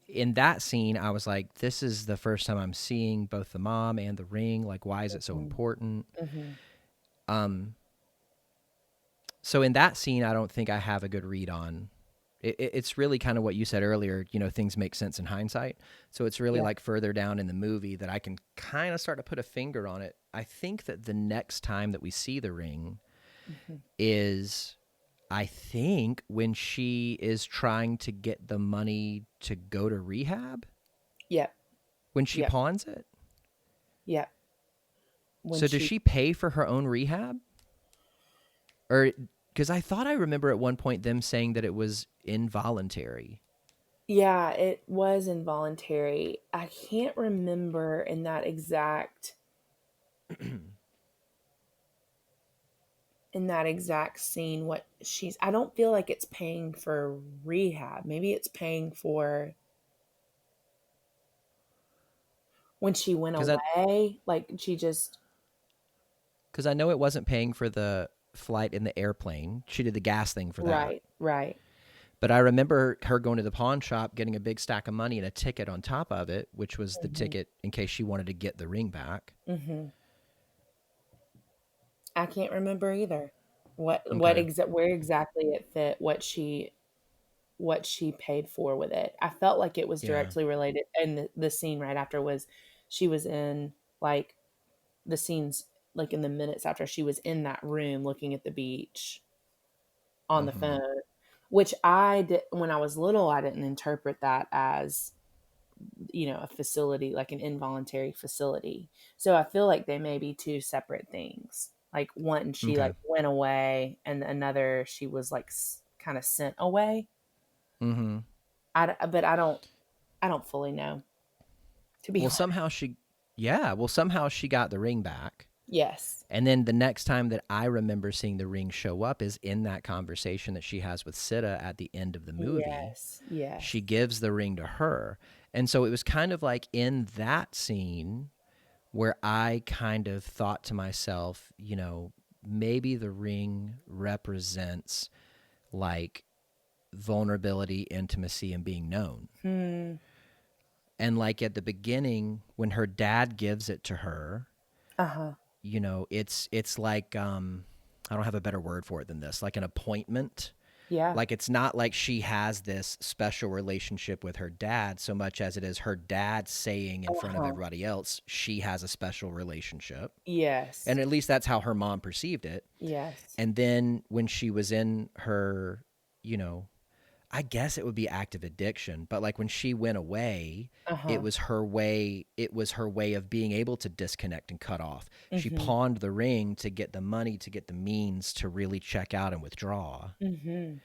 Speaker 2: in that scene, I was like, this is the first time I'm seeing both the mom and the ring. Like, why is it so important? So in that scene, I don't think I have a good read on. It's really kind of what you said earlier, things make sense in hindsight. So it's really like further down in the movie that I can kind of start to put a finger on it. I think that the next time that we see the ring is, I think, when she is trying to get the money to go to rehab.
Speaker 3: Yep.
Speaker 2: When she pawns it.
Speaker 3: Yep.
Speaker 2: So does she pay for her own rehab? Or, because I thought I remember at one point them saying that it was involuntary.
Speaker 3: Yeah, it was involuntary. I can't remember in that exact scene what I don't feel like it's paying for rehab. Maybe it's paying for when she went away. Like, she just...
Speaker 2: Because I know it wasn't paying for the flight in the airplane. She did the gas thing for that.
Speaker 3: Right.
Speaker 2: But I remember her going to the pawn shop, getting a big stack of money and a ticket on top of it, which was the ticket in case she wanted to get the ring back.
Speaker 3: I can't remember either. Where exactly it fit, what she what she paid for with it. I felt like it was
Speaker 2: Yeah.
Speaker 3: directly related. And the scene right after was she was in like the scenes like in the minutes after she was in that room looking at the beach on the
Speaker 2: Mm-hmm.
Speaker 3: phone, which I did when I was little. I didn't interpret that as, a facility, like an involuntary facility. So I feel like they may be two separate things. Like one, she
Speaker 2: Okay.
Speaker 3: like went away, and another, she was like kind of sent away.
Speaker 2: Mm-hmm.
Speaker 3: But I don't fully know, to be
Speaker 2: Well,
Speaker 3: honest.
Speaker 2: somehow she got the ring back.
Speaker 3: Yes.
Speaker 2: And then the next time that I remember seeing the ring show up is in that conversation that she has with Sita at the end of the movie.
Speaker 3: Yes. Yes.
Speaker 2: She gives the ring to her. And so it was kind of like in that scene where I kind of thought to myself, maybe the ring represents like vulnerability, intimacy, and being known.
Speaker 3: Hmm.
Speaker 2: And like at the beginning, when her dad gives it to her,
Speaker 3: Uh-huh.
Speaker 2: it's like I don't have a better word for it than this, like an appointment.
Speaker 3: Yeah.
Speaker 2: Like it's not like she has this special relationship with her dad so much as it is her dad saying in front of
Speaker 3: Uh-huh.
Speaker 2: everybody else she has a special relationship.
Speaker 3: Yes.
Speaker 2: And at least that's how her mom perceived it.
Speaker 3: Yes.
Speaker 2: And then when she was in her, you know, I guess it would be active addiction, but like when she went away,
Speaker 3: Uh-huh.
Speaker 2: it was her way of being able to disconnect and cut off. She
Speaker 3: Mhm.
Speaker 2: pawned the ring to get the money, to get the means to really check out and withdraw.
Speaker 3: Mhm.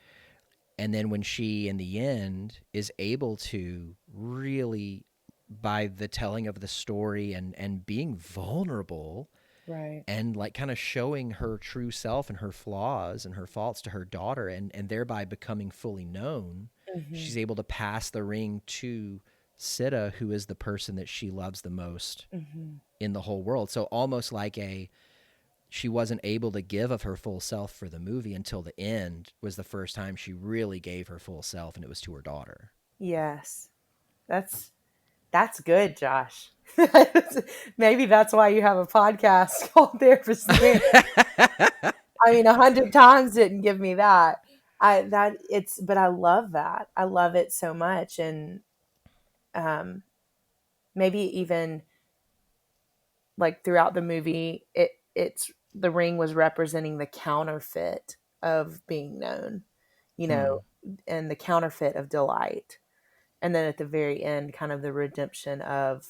Speaker 2: And then when she in the end is able to really, by the telling of the story and being vulnerable
Speaker 3: Right.
Speaker 2: and like kind of showing her true self and her flaws and her faults to her daughter and thereby becoming fully known,
Speaker 3: Mhm.
Speaker 2: she's able to pass the ring to Sita, who is the person that she loves the most
Speaker 3: Mhm.
Speaker 2: in the whole world. So almost like she wasn't able to give of her full self for the movie until the end was the first time she really gave her full self, and it was to her daughter.
Speaker 3: Yes. That's good, Josh. Maybe that's why you have a podcast called Therapist Theater. I mean, 100 times didn't give me that. But I love that. I love it so much, and um, maybe even like throughout the movie, it's the ring was representing the counterfeit of being known, you
Speaker 2: Hmm.
Speaker 3: know, and the counterfeit of delight, and then at the very end, kind of the redemption of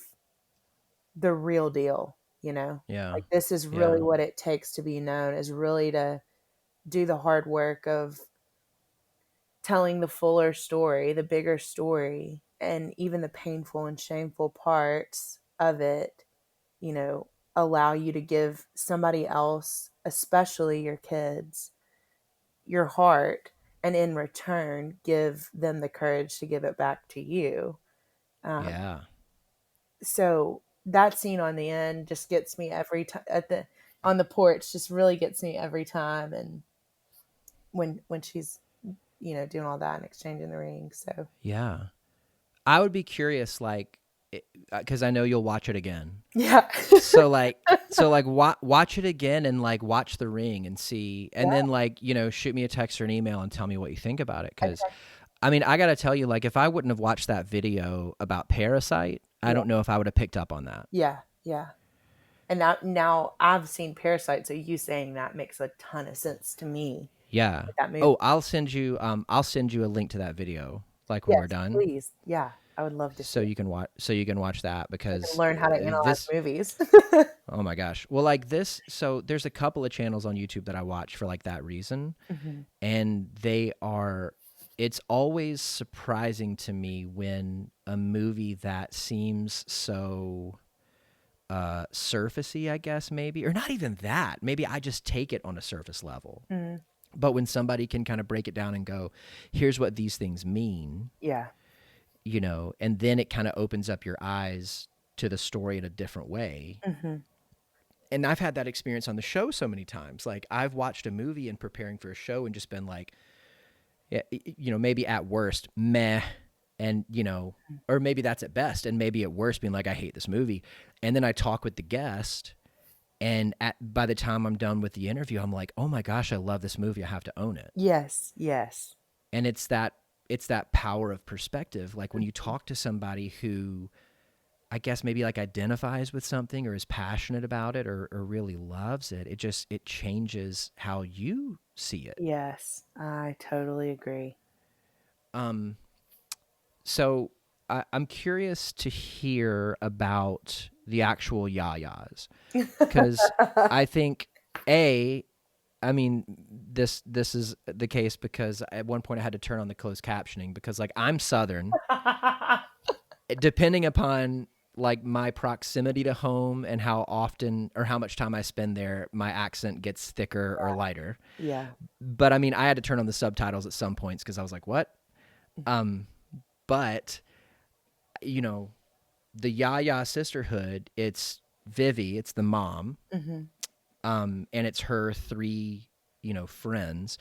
Speaker 3: the real deal.
Speaker 2: Yeah.
Speaker 3: Like this is
Speaker 2: Yeah.
Speaker 3: really what it takes to be known, is really to do the hard work of telling the fuller story, the bigger story, and even the painful and shameful parts of it, allow you to give somebody else, especially your kids, your heart, and in return, give them the courage to give it back to you. Um,
Speaker 2: Yeah.
Speaker 3: so that scene on the end just gets me every time on the porch, just really gets me every time. And when she's, doing all that and exchanging the ring. So
Speaker 2: Yeah. I would be curious, like, because I know you'll watch it again.
Speaker 3: yeah.
Speaker 2: Watch it again and like watch the ring and see, and
Speaker 3: Yeah.
Speaker 2: then like shoot me a text or an email and tell me what you think about it. Because
Speaker 3: Okay.
Speaker 2: I mean, I gotta tell you, like, if I wouldn't have watched that video about Parasite, I
Speaker 3: Yeah.
Speaker 2: don't know if I would have picked up on that.
Speaker 3: Yeah. Yeah. And now I've seen Parasite, so you saying that makes a ton of sense to me
Speaker 2: Yeah.
Speaker 3: with that movie.
Speaker 2: Oh, I'll send you a link to that video like when we're
Speaker 3: Yes,
Speaker 2: done,
Speaker 3: please. Yeah, I would love to see it.
Speaker 2: so you can watch that
Speaker 3: I can
Speaker 2: because
Speaker 3: learn how to analyze
Speaker 2: this.
Speaker 3: movies.
Speaker 2: Oh my gosh. Well, like this. So there's a couple of channels on YouTube that I watch for like that reason,
Speaker 3: Hmm.
Speaker 2: and it's always surprising to me when a movie that seems so surfacey, I guess, maybe, or not even that, maybe I just take it on a surface level,
Speaker 3: Hmm.
Speaker 2: but when somebody can kind of break it down and go, here's what these things mean,
Speaker 3: Yeah.
Speaker 2: and then it kind of opens up your eyes to the story in a different way.
Speaker 3: Hmm.
Speaker 2: And I've had that experience on the show so many times. Like I've watched a movie and preparing for a show and just been like, yeah, maybe at worst, meh. And, or maybe that's at best. And maybe at worst being like, I hate this movie. And then I talk with the guest. And by the time I'm done with the interview, I'm like, oh my gosh, I love this movie. I have to own it.
Speaker 3: Yes. Yes.
Speaker 2: And it's that it's that power of perspective. Like when you talk to somebody who I guess maybe like identifies with something or is passionate about it or really loves it, it changes how you see it.
Speaker 3: Yes, I totally agree.
Speaker 2: Um, so I'm curious to hear about the actual yayas because I think a I mean this is the case because at one point I had to turn on the closed captioning because like I'm Southern, depending upon like my proximity to home and how often or how much time I spend there, my accent gets thicker or lighter.
Speaker 3: Yeah.
Speaker 2: But I mean, I had to turn on the subtitles at some points because I was like, "What?" Um, but you know, the YAYA Sisterhood, it's Vivi, it's the mom,
Speaker 3: Mm-hmm.
Speaker 2: and it's her three, friends.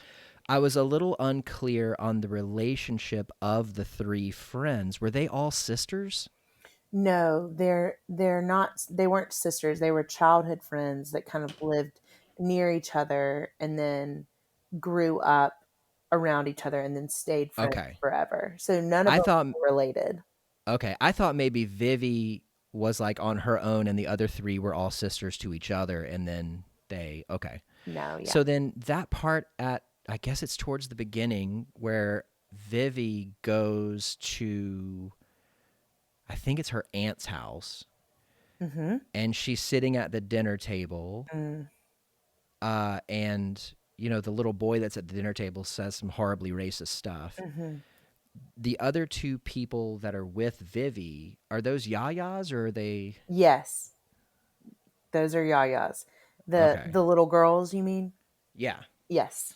Speaker 2: I was a little unclear on the relationship of the three friends. Were they all sisters?
Speaker 3: No, they're not. They weren't sisters. They were childhood friends that kind of lived near each other, and then grew up around each other, and then stayed friends
Speaker 2: Okay.
Speaker 3: forever. So none of
Speaker 2: I
Speaker 3: them
Speaker 2: thought
Speaker 3: were related.
Speaker 2: Okay, I thought maybe Vivi was like on her own and the other three were all sisters to each other and then okay.
Speaker 3: No, yeah.
Speaker 2: So then that part at I guess it's towards the beginning where Vivi goes to I think it's her aunt's house
Speaker 3: Mm-hmm.
Speaker 2: and she's sitting at the dinner table
Speaker 3: Mm,
Speaker 2: and the little boy that's at the dinner table says some horribly racist stuff.
Speaker 3: mm-hmm.
Speaker 2: The other two people that are with Vivi, are those yayas or are they
Speaker 3: Yes, those are yayas. The
Speaker 2: okay?
Speaker 3: the little girls, you mean?
Speaker 2: Yeah.
Speaker 3: Yes.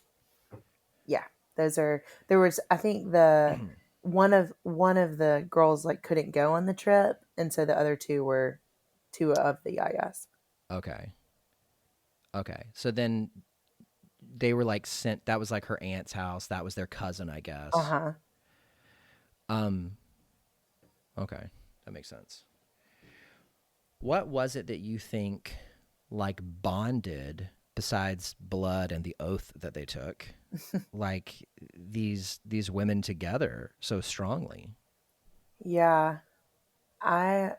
Speaker 3: Yeah. Those are there was I think the one of the girls like couldn't go on the trip, and so the other two were two of the yayas.
Speaker 2: Okay. Okay. So then they were like sent that was like her aunt's house. That was their cousin, I guess.
Speaker 3: Uh-huh.
Speaker 2: Um okay. That makes sense. What was it that you think like bonded besides blood and the oath that they took? Like these women together so strongly.
Speaker 3: Yeah. I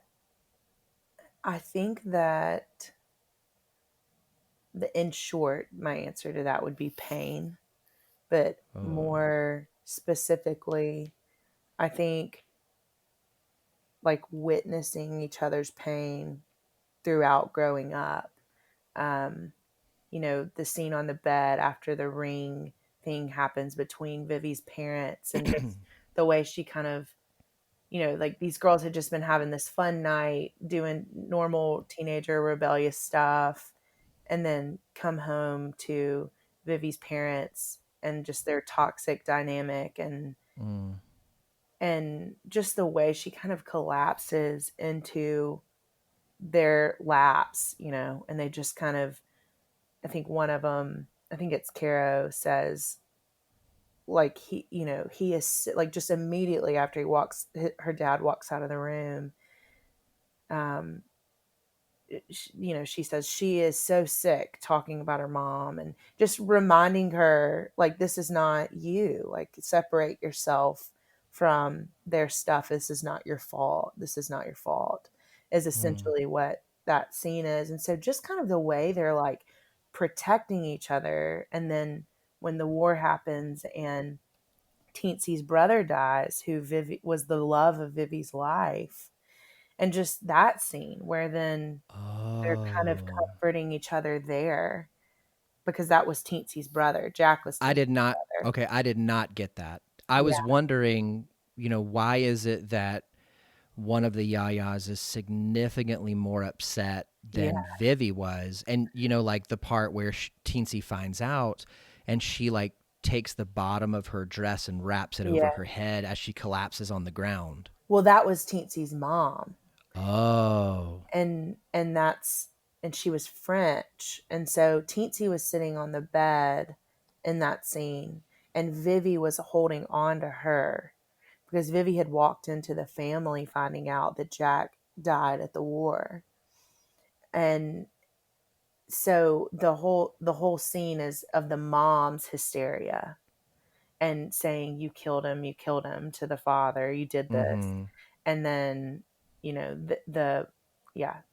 Speaker 3: I think that in short, my answer to that would be pain, but
Speaker 2: Oh.
Speaker 3: more specifically, I think like witnessing each other's pain throughout growing up. Um, the scene on the bed after the ring thing happens between Vivi's parents, and just the way she kind of, like these girls had just been having this fun night doing normal teenager rebellious stuff, and then come home to Vivi's parents and just their toxic dynamic,
Speaker 2: Mm.
Speaker 3: and just the way she kind of collapses into their laps, and they just kind of, I think one of them, I think it's Caro, says like he is like just immediately after her dad walks out of the room, um she says she is so sick talking about her mom, and just reminding her like this is not you, like separate yourself from their stuff, this is not your fault, this is not your fault, is
Speaker 2: Mm.
Speaker 3: essentially what that scene is. And so just kind of the way they're like protecting each other, and then when the war happens and Teensy's brother dies, who Vivi was the love of Vivi's life, and just that scene where then they're kind of
Speaker 2: Oh.
Speaker 3: comforting each other there, because that was Teensy's brother. Jack was
Speaker 2: I
Speaker 3: Teensy's
Speaker 2: did not
Speaker 3: brother.
Speaker 2: okay, I did not get that. I was
Speaker 3: Yeah,
Speaker 2: wondering, why is it that one of the Yayas is significantly more upset
Speaker 3: yeah,
Speaker 2: than Vivi was? And like the part where Teensy finds out and she like takes the bottom of her dress and wraps it over
Speaker 3: yeah.
Speaker 2: her head as she collapses on the ground.
Speaker 3: Well, that was Teensy's mom,
Speaker 2: Oh.
Speaker 3: and that's and she was French, and so Teensy was sitting on the bed in that scene, and Vivi was holding on to her because Vivi had walked into the family finding out that Jack died at the war. And so the whole scene is of the mom's hysteria, and saying, you killed him to the father, you did this.
Speaker 2: Mm-hmm.
Speaker 3: And then, the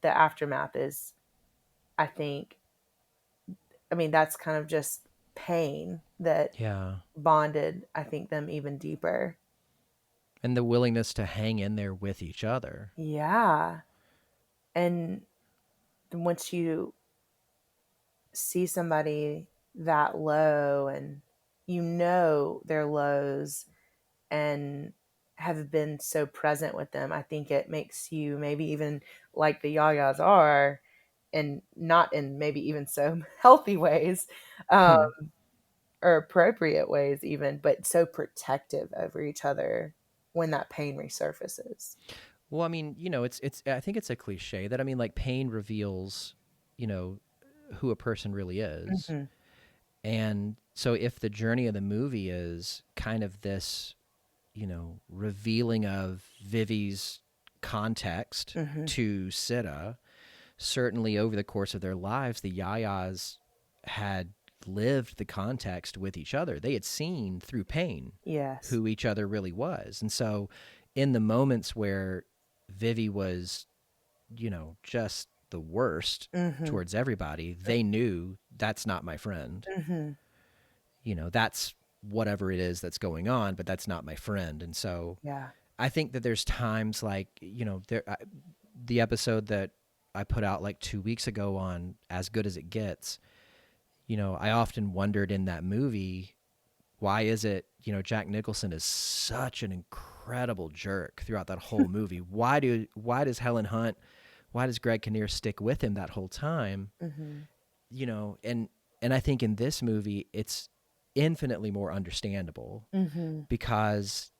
Speaker 3: aftermath is, I think, I mean, that's kind of just pain that
Speaker 2: Yeah.
Speaker 3: bonded, I think, them even deeper.
Speaker 2: And the willingness to hang in there with each other.
Speaker 3: Yeah. And once you see somebody that low, and their lows, and have been so present with them, I think it makes you maybe even like the Yayas are, and not in maybe even so healthy ways, um,
Speaker 2: Hmm.
Speaker 3: or appropriate ways even, but so protective over each other when that pain resurfaces.
Speaker 2: Well, I mean, it's I think it's a cliche that, I mean, like, pain reveals, you know, who a person really is.
Speaker 3: Hmm.
Speaker 2: And so if the journey of the movie is kind of this, revealing of Vivi's context
Speaker 3: Hmm.
Speaker 2: to Sita, certainly over the course of their lives, the Yayas had lived the context with each other. They had seen through pain
Speaker 3: Yes.
Speaker 2: who each other really was. And so in the moments where Vivi was, just the worst
Speaker 3: Hmm.
Speaker 2: towards everybody, they knew that's not my friend.
Speaker 3: Hmm.
Speaker 2: That's whatever it is that's going on, but that's not my friend. And so
Speaker 3: Yeah.
Speaker 2: I think that there's times like, the episode that I put out like 2 weeks ago on As Good as It Gets, I often wondered in that movie, why is it, Jack Nicholson is such an incredible jerk throughout that whole movie? Why does Helen Hunt, why does Greg Kinnear stick with him that whole time?
Speaker 3: Hmm.
Speaker 2: And I think in this movie it's infinitely more understandable
Speaker 3: Hmm.
Speaker 2: because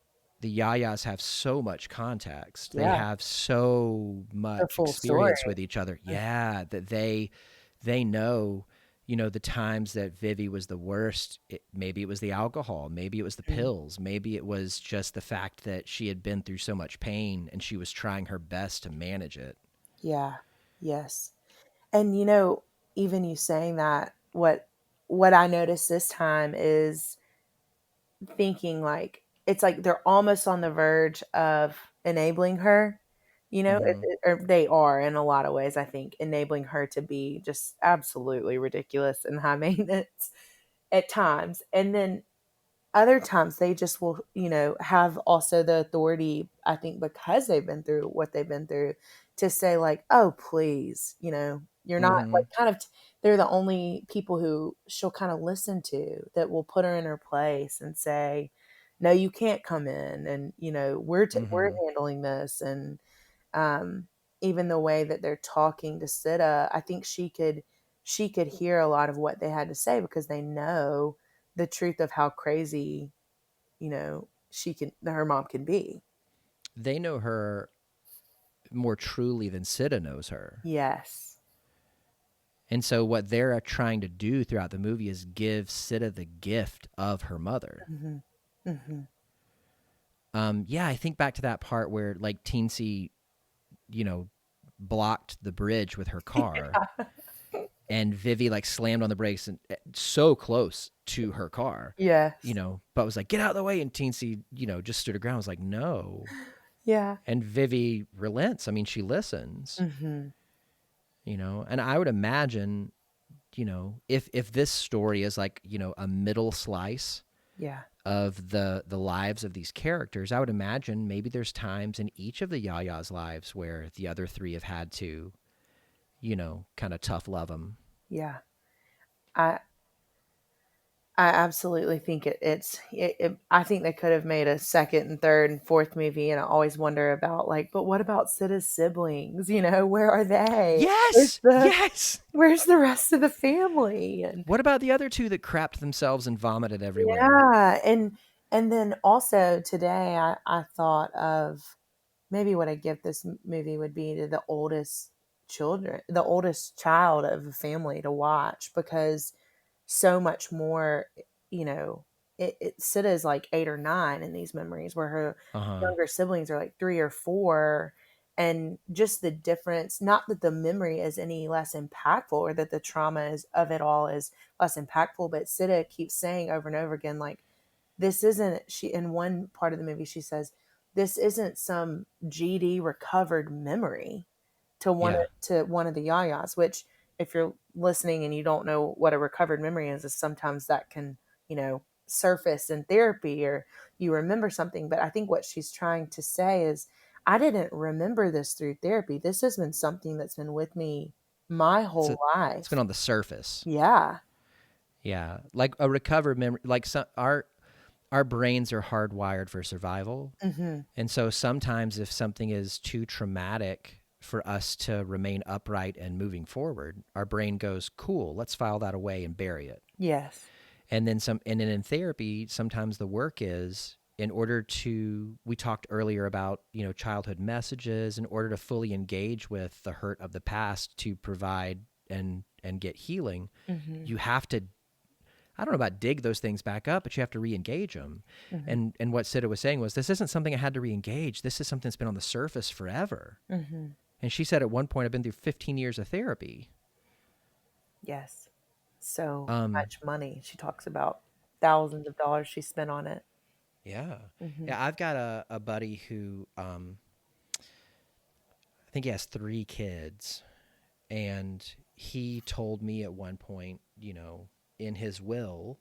Speaker 2: the Yayas have so much context. They
Speaker 3: Yeah.
Speaker 2: have so
Speaker 3: The
Speaker 2: much
Speaker 3: full story.
Speaker 2: experience with each other. Yeah, that they know, the times that Vivi was the worst. Maybe it was the alcohol, maybe it was the
Speaker 3: Mhm.
Speaker 2: pills, maybe it was just the fact that she had been through so much pain and she was trying her best to manage it.
Speaker 3: Yeah. Yes. And even you saying that, what I noticed this time is thinking like it's like they're almost on the verge of enabling her.
Speaker 2: Mm-hmm.
Speaker 3: Or they are in a lot of ways. I think enabling her to be just absolutely ridiculous and high maintenance at times, and then other times they just will, have also the authority, I think, because they've been through what they've been through, to say like, oh, please, you're not
Speaker 2: Mm-hmm.
Speaker 3: like kind of, they're the only people who she'll kind of listen to, that will put her in her place and say, no, you can't come in. And, we're
Speaker 2: Mm-hmm.
Speaker 3: handling this. And, um, even the way that they're talking to Sita, I think she could hear a lot of what they had to say, because they know the truth of how crazy, her mom can be.
Speaker 2: They know her more truly than Sita knows her.
Speaker 3: Yes.
Speaker 2: And so what they're trying to do throughout the movie is give Sita the gift of her mother.
Speaker 3: Hmm. Hmm.
Speaker 2: Yeah, I think back to that part where like Teensy, you know, blocked the bridge with her car, and Vivi like slammed on the brakes and so close to her car,
Speaker 3: Yes.
Speaker 2: but was like, get out of the way. And Teensy, just stood her ground, was like, no.
Speaker 3: Yeah.
Speaker 2: And Vivi relents. I mean, she listens,
Speaker 3: Hmm.
Speaker 2: and I would imagine, if this story is like, a middle slice
Speaker 3: Yeah.
Speaker 2: of the lives of these characters, I would imagine maybe there's times in each of the Yaya's lives where the other three have had to, kind of tough love them.
Speaker 3: Yeah. I I absolutely think I think they could have made a second and third and fourth movie, and I always wonder about like, but what about Sida's siblings? Where are they? Where's
Speaker 2: Yes,
Speaker 3: the
Speaker 2: yes.
Speaker 3: where's the rest of the family? And
Speaker 2: What about the other two that crapped themselves and vomited everywhere?
Speaker 3: yeah, and then also today I thought of maybe what I give this movie would be to the oldest child of a family to watch, because so much more, you know, Sita is like 8 or 9 in these memories, where her
Speaker 2: Uh huh.
Speaker 3: younger siblings are like 3 or 4. And just the difference, not that the memory is any less impactful, or that the trauma of it all is less impactful, but Sita keeps saying over and over again, like, this isn't, she, in one part of the movie, she says, this isn't some GD recovered memory to
Speaker 2: Yeah.
Speaker 3: one of the yayas, which if you're listening and you don't know what a recovered memory is sometimes that can, surface in therapy or you remember something. But I think what she's trying to say is, I didn't remember this through therapy. This has been something that's been with me my
Speaker 2: It's
Speaker 3: whole
Speaker 2: it's been
Speaker 3: life.
Speaker 2: on the surface.
Speaker 3: Yeah.
Speaker 2: Yeah. Like a recovered memory, like our brains are hardwired for survival.
Speaker 3: Mm-hmm.
Speaker 2: And so sometimes if something is too traumatic for us to remain upright and moving forward, our brain goes, cool, let's file that away and bury it.
Speaker 3: Yes.
Speaker 2: And then in therapy, sometimes the work is in order to, we talked earlier about, childhood messages, in order to fully engage with the hurt of the past to provide and get healing,
Speaker 3: Mm-hmm.
Speaker 2: you have to, I don't know about dig those things back up, but you have to re-engage them.
Speaker 3: Mm-hmm.
Speaker 2: And what Sita was saying was, this isn't something I had to re-engage. This is something that's been on the surface forever.
Speaker 3: Mm-hmm.
Speaker 2: And she said at one point, I've been through 15 years of therapy.
Speaker 3: Yes. So
Speaker 2: Um,
Speaker 3: much money. She talks about thousands of dollars she spent on it.
Speaker 2: yeah.
Speaker 3: Mm-hmm.
Speaker 2: Yeah, I've got a buddy who, I think he has 3 kids. And he told me at one point, in his will,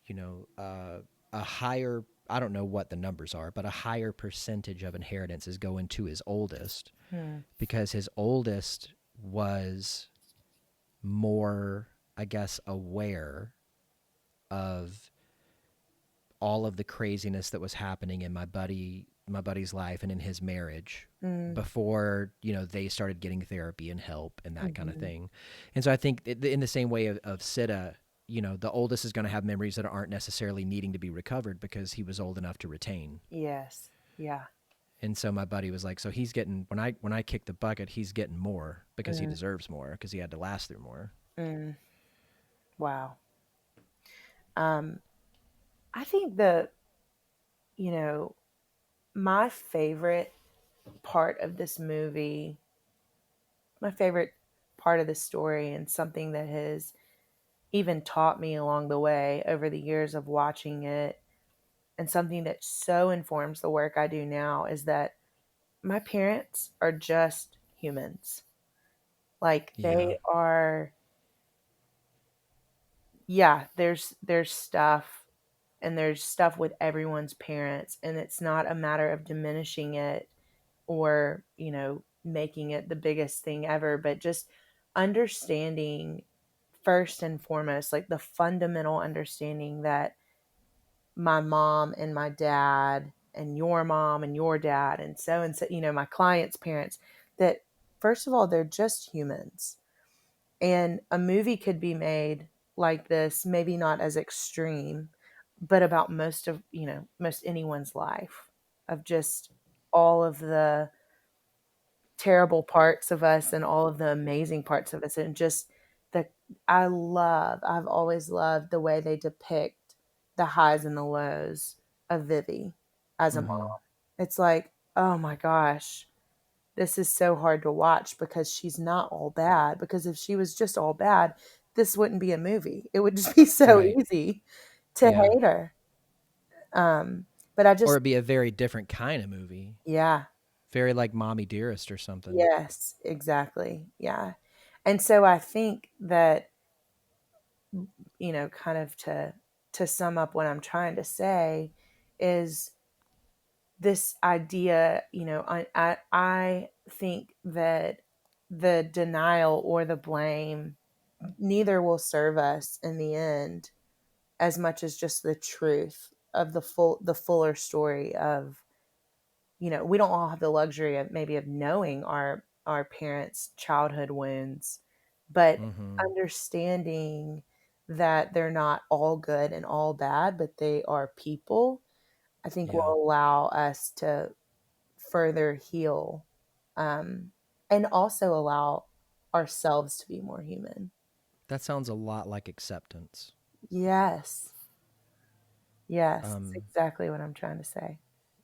Speaker 2: a higher, I don't know what the numbers are, but a higher percentage of inheritance is going to his oldest
Speaker 3: Hmm.
Speaker 2: because his oldest was more, I guess, aware of all of the craziness that was happening in my buddy's life and in his marriage
Speaker 3: Mm.
Speaker 2: before they started getting therapy and help and that kind of
Speaker 3: Mm-hmm.
Speaker 2: thing. And so I think in the same way of Sita, the oldest is going to have memories that aren't necessarily needing to be recovered because he was old enough to retain.
Speaker 3: Yes. Yeah.
Speaker 2: And so my buddy was like, so he's getting, when I kick the bucket, he's getting more because he
Speaker 3: Mm.
Speaker 2: deserves more because he had to last through more.
Speaker 3: Mm. Wow. Um, I think the, you know, my favorite part of this movie, my favorite part of the story, and something that has even taught me along the way over the years of watching it, and something that so informs the work I do now, is that my parents are just humans. Like
Speaker 2: Yeah.
Speaker 3: they are, yeah, there's stuff, and there's stuff with everyone's parents, and it's not a matter of diminishing it or, making it the biggest thing ever, but just understanding first and foremost, like the fundamental understanding that my mom and my dad and your mom and your dad and so, my clients' parents, that first of all, they're just humans. And a movie could be made like this, maybe not as extreme, but about most anyone's life, of just all of the terrible parts of us and all of the amazing parts of us. And just the, I've always loved the way they depict the highs and the lows of Vivi as a mom.
Speaker 2: Mm-hmm.
Speaker 3: It's like, oh my gosh, this is so hard to watch because she's not all bad. Because if she was just all bad, this wouldn't be a movie. It would just be so
Speaker 2: Right.
Speaker 3: easy to
Speaker 2: Yeah.
Speaker 3: hate her. But I
Speaker 2: Or
Speaker 3: just,
Speaker 2: it'd be a very different kind of movie.
Speaker 3: yeah,
Speaker 2: Very like Mommy Dearest or something.
Speaker 3: yes, exactly. Yeah. And so I think that, kind of to sum up what I'm trying to say is this idea, I think that the denial or the blame, neither will serve us in the end as much as just the truth of the fuller story of, we don't all have the luxury of maybe of knowing our parents' childhood wounds, but
Speaker 2: Mm-hmm.
Speaker 3: understanding that they're not all good and all bad, but they are people, I think
Speaker 2: Yeah.
Speaker 3: will allow us to further heal, um, and also allow ourselves to be more human.
Speaker 2: That sounds a lot like acceptance.
Speaker 3: Yes. Yes. That's
Speaker 2: Um,
Speaker 3: exactly what I'm trying to say.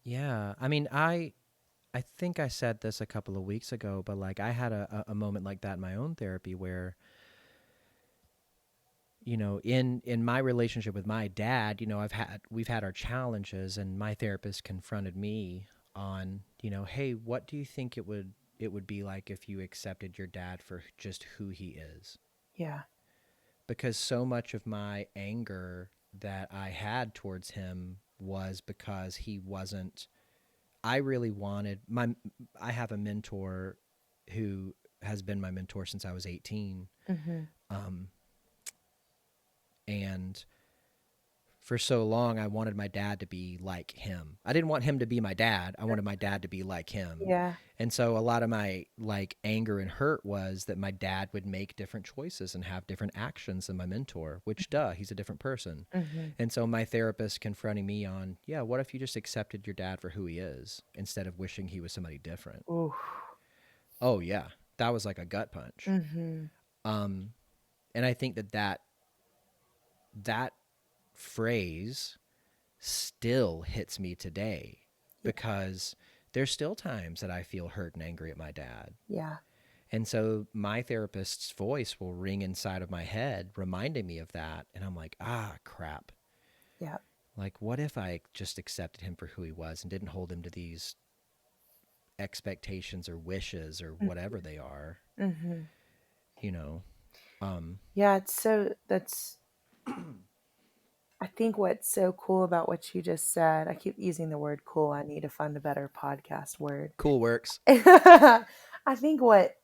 Speaker 2: yeah. I mean, I think I said this a couple of weeks ago, but like I had a moment like that in my own therapy where, in my relationship with my dad, we've had our challenges, and my therapist confronted me on, hey, what do you think it would be like if you accepted your dad for just who he is?
Speaker 3: Yeah.
Speaker 2: Because so much of my anger that I had towards him was because he wasn't. I really wanted I have a mentor who has been my mentor since I was 18.
Speaker 3: Mm-hmm.
Speaker 2: Um, and for so long, I wanted my dad to be like him. I didn't want him to be my dad. I wanted my dad to be like him.
Speaker 3: Yeah.
Speaker 2: And so a lot of my anger and hurt was that my dad would make different choices and have different actions than my mentor, which he's a different person.
Speaker 3: Mm-hmm.
Speaker 2: And so my therapist confronting me on, what if you just accepted your dad for who he is instead of wishing he was somebody different?
Speaker 3: Ooh.
Speaker 2: Oh yeah, that was like a gut punch.
Speaker 3: Mm-hmm.
Speaker 2: And I think that phrase still hits me today because there's still times that I feel hurt and angry at my dad.
Speaker 3: Yeah.
Speaker 2: And so my therapist's voice will ring inside of my head, reminding me of that. And I'm like, crap.
Speaker 3: Yeah.
Speaker 2: Like, what if I just accepted him for who he was and didn't hold him to these expectations or wishes or whatever they are?
Speaker 3: Mm-hmm. Yeah, I think what's so cool about what you just said, I keep using the word cool. I need to find a better podcast word.
Speaker 2: Cool works.
Speaker 3: I think what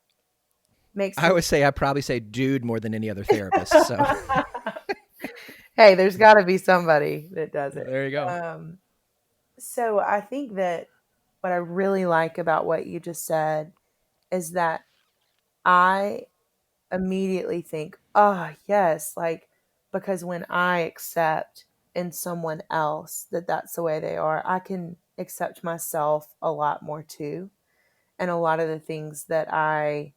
Speaker 3: makes
Speaker 2: I always say I probably say dude more than any other therapist. So
Speaker 3: hey, there's got to be somebody that does it.
Speaker 2: There you go.
Speaker 3: So I think that what I really like about what you just said is that I immediately think, oh, yes, like, because when I accept in someone else that that's the way they are, I can accept myself a lot more too. And a lot of the things that I,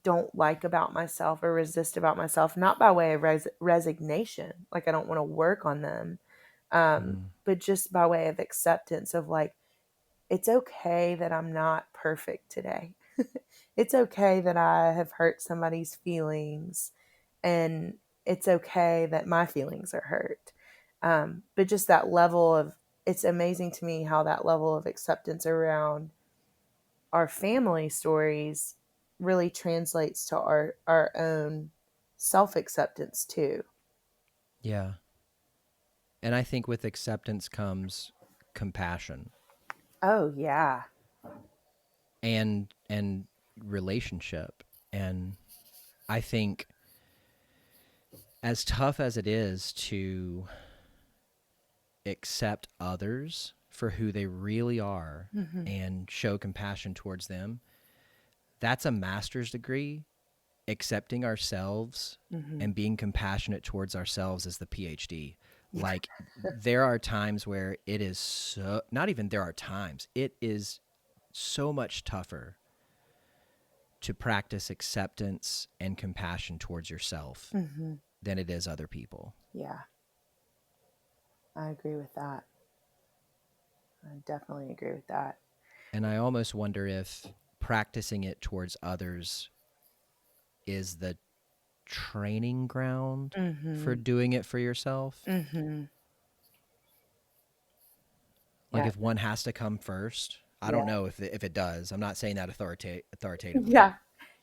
Speaker 3: don't like about myself or resist about myself, not by way of resignation, like I don't want to work on them, but just by way of acceptance of like, it's okay that I'm not perfect today. It's okay that I have hurt somebody's feelings, and it's okay that my feelings are hurt. But just that level of, it's amazing to me how that level of acceptance around our family stories really translates to our own self-acceptance too.
Speaker 2: Yeah. And I think with acceptance comes compassion
Speaker 3: Oh yeah.
Speaker 2: and relationship. And I think as tough as it is to accept others for who they really are and show compassion towards them, that's a master's degree. Accepting ourselves and being compassionate towards ourselves is the PhD. Like, there are times where it is so, not even there are times, it is so much tougher to practice acceptance and compassion towards yourself than it is other people.
Speaker 3: Yeah, I agree with that. I definitely agree with that.
Speaker 2: And I almost wonder if practicing it towards others is the training ground for doing it for yourself. Like,
Speaker 3: Yeah.
Speaker 2: if one has to come first. I don't know if it does. I'm not saying that authoritatively.
Speaker 3: Yeah.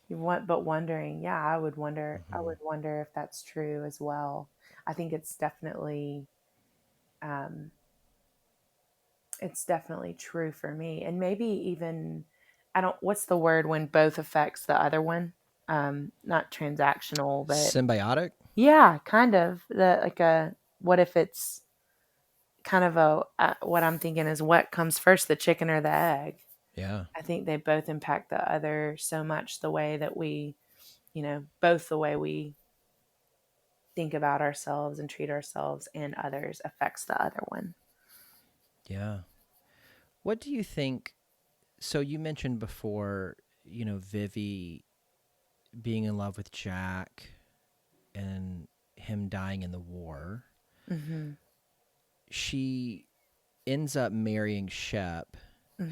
Speaker 3: Wondering. Yeah, I would wonder. I would wonder if that's true as well. I think um, it's definitely true for me. And maybe even, what's the word when both affects the other one? Not transactional, but
Speaker 2: Symbiotic?
Speaker 3: yeah, kind of what if it's kind of what I'm thinking is, what comes first, the chicken or the egg?
Speaker 2: Yeah.
Speaker 3: I think they both impact the other so much, the way that we, both the way we think about ourselves and treat ourselves and others affects the other one.
Speaker 2: Yeah. What do you think? So you mentioned before, Vivi being in love with Jack and him dying in the war. She ends up marrying Shep,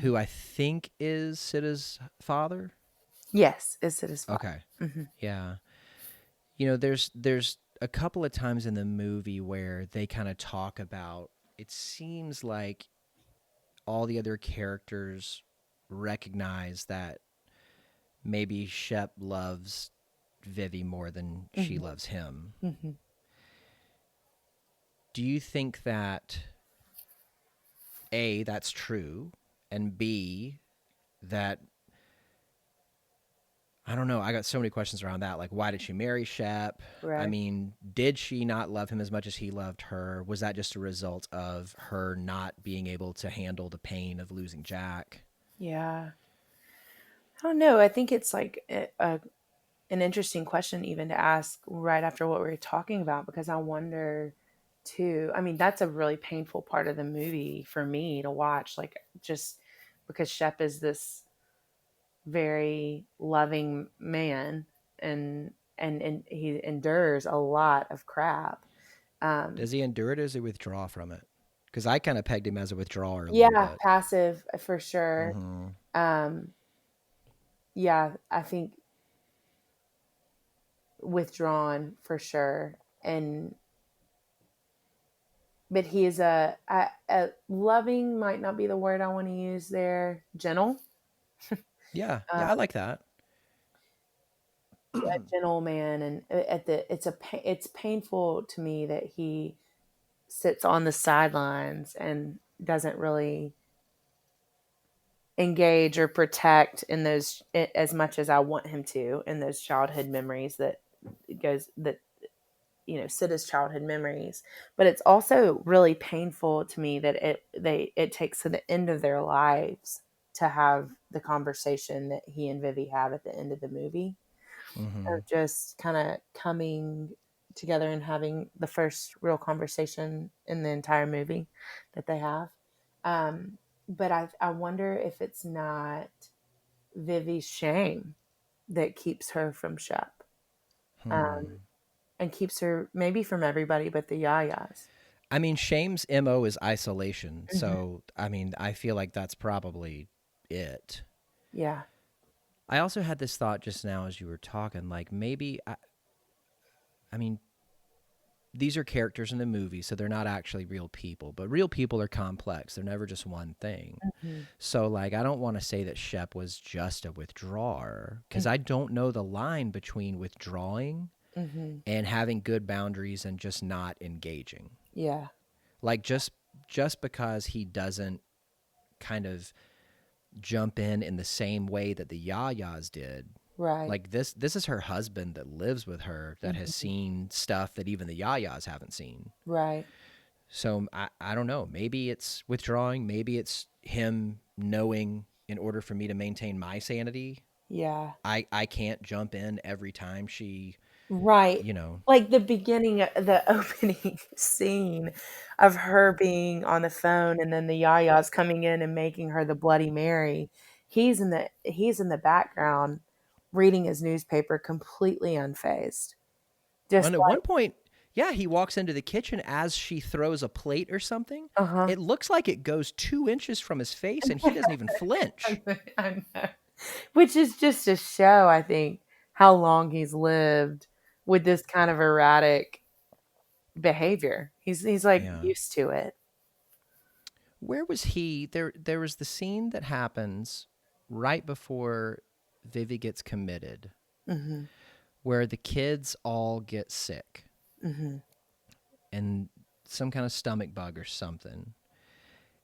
Speaker 2: who I think is Sitta's father.
Speaker 3: Yes, is it his father?
Speaker 2: Okay. Yeah. there's a couple of times in the movie where they kind of talk about, it seems like all the other characters recognize that maybe Shep loves Vivi more than she
Speaker 3: Mm-hmm.
Speaker 2: loves him.
Speaker 3: Mm-hmm.
Speaker 2: Do you think that A, that's true, and B, that I don't know. I got so many questions around that. Like, why did she marry Shep? I
Speaker 3: Right.
Speaker 2: mean, did she not love him as much as he loved her? Was that just a result of her not being able to handle the pain of losing Jack?
Speaker 3: Yeah. I don't know. I think it's like an interesting question even to ask right after what we were talking about, because I wonder too. I mean, that's a really painful part of the movie for me to watch, like just because Shep is this very loving man, and he endures a lot of crap. Um,
Speaker 2: Does he endure it or does he withdraw from it? Because I kind of pegged him as a withdrawer a little
Speaker 3: yeah,
Speaker 2: bit.
Speaker 3: passive for sure.
Speaker 2: Mm-hmm.
Speaker 3: Um, yeah, I think withdrawn for sure, and but he is a loving might not be the word I want to use there. Gentle,
Speaker 2: Yeah,
Speaker 3: uh,
Speaker 2: yeah, I like that.
Speaker 3: a gentle man, and at the it's painful to me that he sits on the sidelines and doesn't really engage or protect in those as much as I want him to in those childhood memories that goes that sit as childhood memories. But it's also really painful to me that it takes to the end of their lives to have the conversation that he and Vivi have at the end of the movie,
Speaker 2: Mm-hmm.
Speaker 3: of just kind of coming together and having the first real conversation in the entire movie that they have. Um, but I wonder if it's not Vivi's shame that keeps her from Shep, um,
Speaker 2: Hmm.
Speaker 3: and keeps her maybe from everybody but the Yayas.
Speaker 2: I mean, shame's MO is isolation.
Speaker 3: Hmm.
Speaker 2: So, I mean, I feel like that's probably it.
Speaker 3: Yeah.
Speaker 2: I also had this thought just now as you were talking, like maybe, I mean, these are characters in the movie, so they're not actually real people, but real people are complex. They're never just one thing.
Speaker 3: Hmm.
Speaker 2: So, like, I don't want to say that Shep was just a withdrawer because
Speaker 3: Hmm.
Speaker 2: I don't know the line between withdrawing
Speaker 3: Hmm.
Speaker 2: and having good boundaries and just not engaging.
Speaker 3: Yeah.
Speaker 2: Like, just because he doesn't kind of jump in the same way that the Yayas did.
Speaker 3: Right.
Speaker 2: Like this is her husband that lives with her that has
Speaker 3: Hmm.
Speaker 2: seen stuff that even the Yayas haven't seen.
Speaker 3: Right.
Speaker 2: So I don't know. Maybe it's withdrawing. Maybe it's him knowing in order for me to maintain my sanity,
Speaker 3: Yeah.
Speaker 2: I can't jump in every time she,
Speaker 3: Right.
Speaker 2: you know.
Speaker 3: Like the beginning, the opening scene of her being on the phone and then the Yayas coming in and making her the Bloody Mary. He's in the background reading his newspaper completely unfazed. Just
Speaker 2: And at
Speaker 3: like,
Speaker 2: one point, yeah, he walks into the kitchen as she throws a plate or something.
Speaker 3: uh-huh.
Speaker 2: It looks like it goes 2 inches from his face and he doesn't even flinch.
Speaker 3: I know. Which is just to show, I think, how long he's lived with this kind of erratic behavior. He's like
Speaker 2: Yeah.
Speaker 3: used to it.
Speaker 2: Where was he? There was the scene that happens right before Vivi gets committed
Speaker 3: Hmm.
Speaker 2: where the kids all get sick
Speaker 3: Hmm.
Speaker 2: and some kind of stomach bug or something.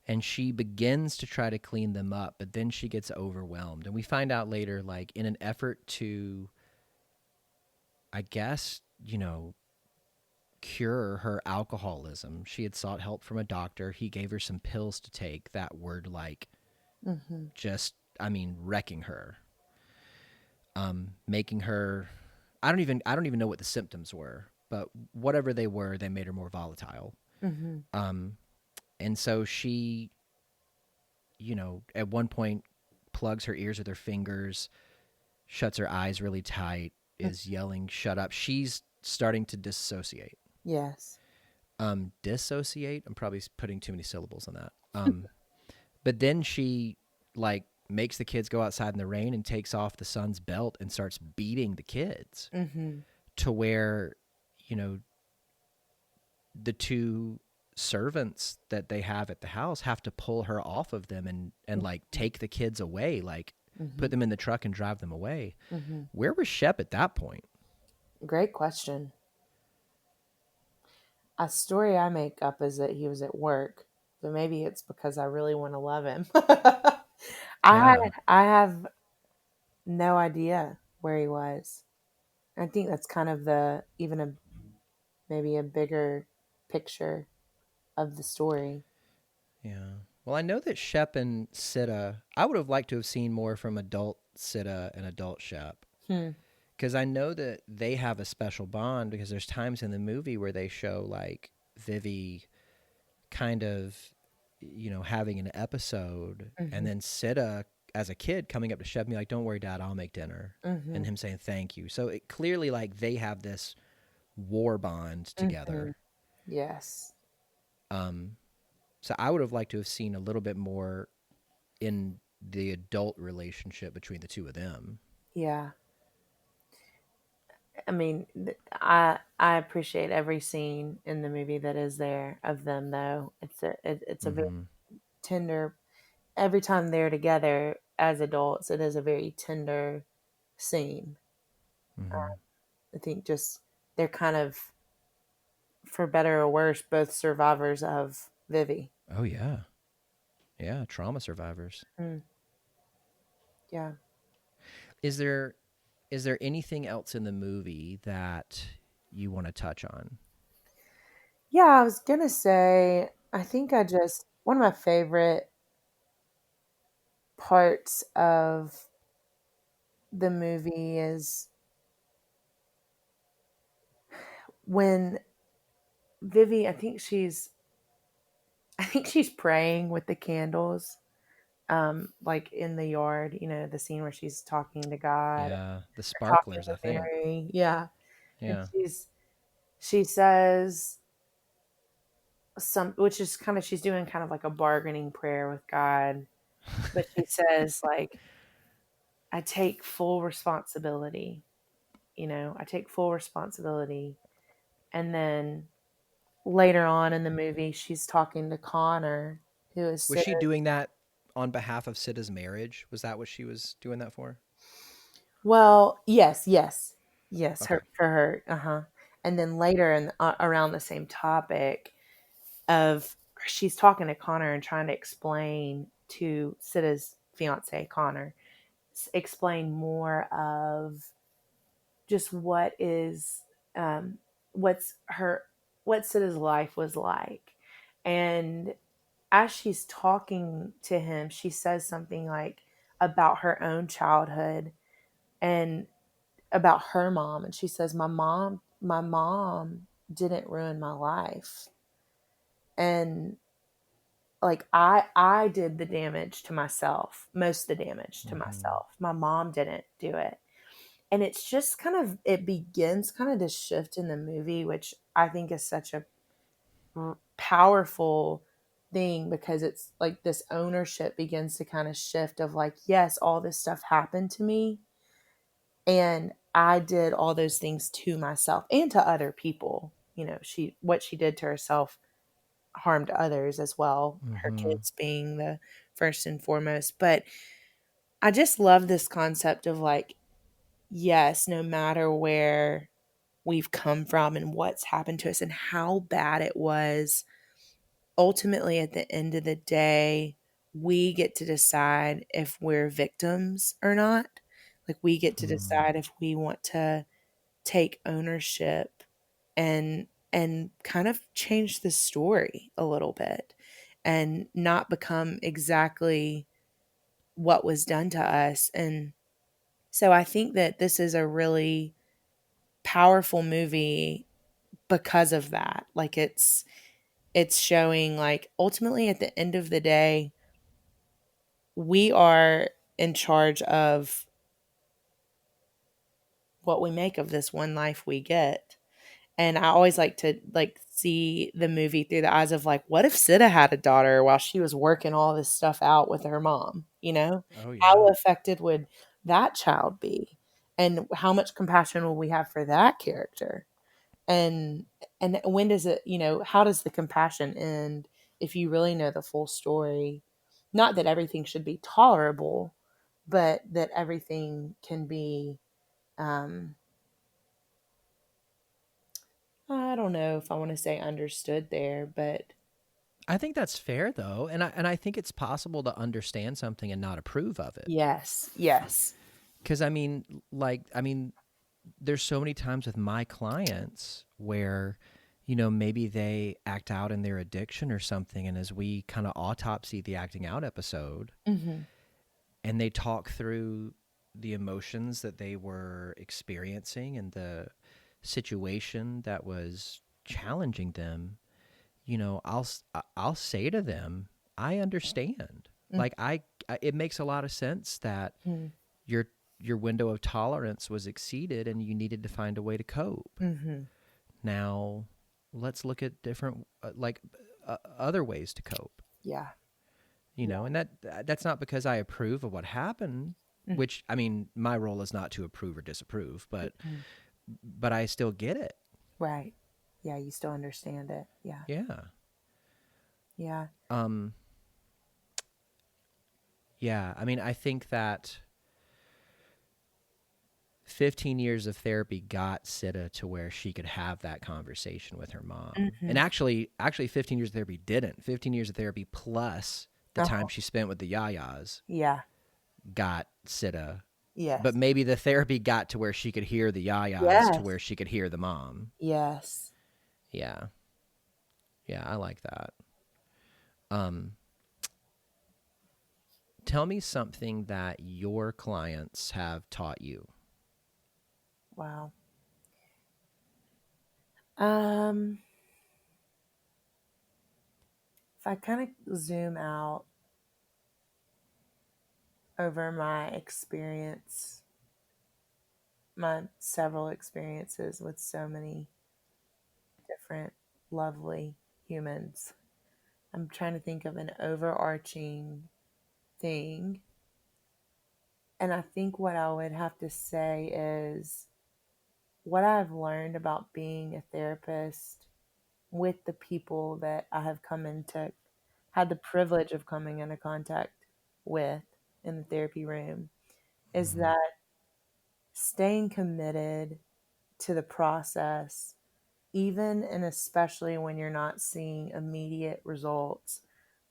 Speaker 2: And she begins to try to clean them up, but then she gets overwhelmed. And we find out later, like, in an effort to, I guess, cure her alcoholism, she had sought help from a doctor. He gave her some pills to take that were like
Speaker 3: Hmm.
Speaker 2: just, I mean, wrecking her, making her. I don't even know what the symptoms were, but whatever they were, they made her more volatile.
Speaker 3: Hmm.
Speaker 2: Um, and so she, at one point, plugs her ears with her fingers, shuts her eyes really tight, is yelling, "Shut up!" She's starting to dissociate.
Speaker 3: Yes.
Speaker 2: Dissociate. I'm probably putting too many syllables on that. But then she like makes the kids go outside in the rain and takes off the son's belt and starts beating the kids
Speaker 3: Hmm.
Speaker 2: to where, you know, the two servants that they have at the house have to pull her off of them and like take the kids away, like put them in the truck and drive them away. Where was Shep at that point?
Speaker 3: Great question. A story I make up is that he was at work, but maybe it's because I really want to love him.
Speaker 2: Yeah.
Speaker 3: I have no idea where he was. I think that's kind of maybe a bigger picture of the story.
Speaker 2: Yeah. Well, I know that Shep and Sitta, I would have liked to have seen more from adult Sitta and adult Shep.
Speaker 3: Hmm.
Speaker 2: Because I know that they have a special bond, because there's times in the movie where they show like Vivi kind of, you know, having an episode, and then Sitta as a kid coming up to Shep and be like, "Don't worry, Dad, I'll make dinner," and him saying thank you. So it clearly, like, they have this war bond together.
Speaker 3: Yes.
Speaker 2: So I would have liked to have seen a little bit more in the adult relationship between the two of them.
Speaker 3: Yeah. I mean, I appreciate every scene in the movie that is there of them, though. It's a very tender. Every time they're together as adults, it is a very tender scene. I think just they're kind of, for better or worse, both survivors of Vivi.
Speaker 2: Oh yeah, yeah, trauma survivors.
Speaker 3: Mm, yeah.
Speaker 2: Is there anything else in the movie that you want to touch on?
Speaker 3: Yeah, I was gonna say, I think one of my favorite parts of the movie is when Vivi, I think she's praying with the candles, like in the yard, the scene where she's talking to God,
Speaker 2: Yeah, the
Speaker 3: or talking
Speaker 2: sparklers,
Speaker 3: to
Speaker 2: I think.
Speaker 3: Mary. Yeah. And
Speaker 2: Yeah.
Speaker 3: she says which is kind of, she's doing kind of like a bargaining prayer with God, but she says, like, I take full responsibility, I take full responsibility. And then later on in the movie, she's talking to Connor, who is
Speaker 2: Was she
Speaker 3: Sid.
Speaker 2: doing that on behalf of Sitta's marriage? Was that what she was doing that for?
Speaker 3: Well, yes,
Speaker 2: Okay.
Speaker 3: her for her, and then later, around the same topic of, she's talking to Connor and trying to explain to Sida's fiance Connor, explain more of just um, what's her what Sida's life was like. And as she's talking to him, she says something like about her own childhood and about her mom. And she says, my mom didn't ruin my life. And, like, I did the damage to myself, most of the damage to myself. My mom didn't do it. And it's just kind of, it begins kind of to shift in the movie, which I think is such a powerful thing, because it's like this ownership begins to kind of shift of, like, yes, all this stuff happened to me, and I did all those things to myself and to other people. What she did to herself harmed others as well, her kids being the first and foremost. But I just love this concept of, like, yes, no matter where we've come from and what's happened to us and how bad it was, ultimately at the end of the day, we get to decide if we're victims or not. Like, we get to decide if we want to take ownership and kind of change the story a little bit and not become exactly what was done to us. And so I think that this is a really powerful movie because of that. Like, it's showing, like, ultimately at the end of the day, we are in charge of what we make of this one life we get. And I always like to, like, see the movie through the eyes of, like, what if Sita had a daughter while she was working all this stuff out with her mom?
Speaker 2: Oh
Speaker 3: How
Speaker 2: yeah.
Speaker 3: affected would that child be? And how much compassion will we have for that character? And when does it, how does the compassion end if you really know the full story? Not that everything should be tolerable, but that everything can be, I don't know if I want to say understood there, but
Speaker 2: I think that's fair though, and I think it's possible to understand something and not approve of it.
Speaker 3: yes, yes.
Speaker 2: Because there's so many times with my clients where, maybe they act out in their addiction or something, and as we kind of autopsy the acting out episode,
Speaker 3: Mm-hmm.
Speaker 2: and they talk through the emotions that they were experiencing and the situation that was challenging them, I'll say to them, I understand. Like it makes a lot of sense that
Speaker 3: Mm-hmm.
Speaker 2: your window of tolerance was exceeded and you needed to find a way to cope.
Speaker 3: Mm-hmm.
Speaker 2: Now, let's look at different other ways to cope.
Speaker 3: Yeah.
Speaker 2: And that's not because I approve of what happened,
Speaker 3: Mm-hmm.
Speaker 2: which my role is not to approve or disapprove, but I still get it.
Speaker 3: Right. Yeah, you still understand it. Yeah.
Speaker 2: Yeah.
Speaker 3: Yeah.
Speaker 2: Yeah, I think that 15 years of therapy got Sita to where she could have that conversation with her mom.
Speaker 3: Mm-hmm.
Speaker 2: And actually 15 years of therapy didn't. 15 years of therapy plus the time she spent with the Yayas
Speaker 3: Yeah.
Speaker 2: got Sita.
Speaker 3: Yes.
Speaker 2: But maybe the therapy got to where she could hear the Yayas to where she could hear the mom.
Speaker 3: Yes.
Speaker 2: Yeah. Yeah, I like that. Tell me something that your clients have taught you.
Speaker 3: Wow. If I kind of zoom out over my experience, my several experiences with so many different lovely humans, I'm trying to think of an overarching thing. And I think what I would have to say is what I've learned about being a therapist with the people that I have had the privilege of coming into contact with in the therapy room is that staying committed to the process, even and especially when you're not seeing immediate results,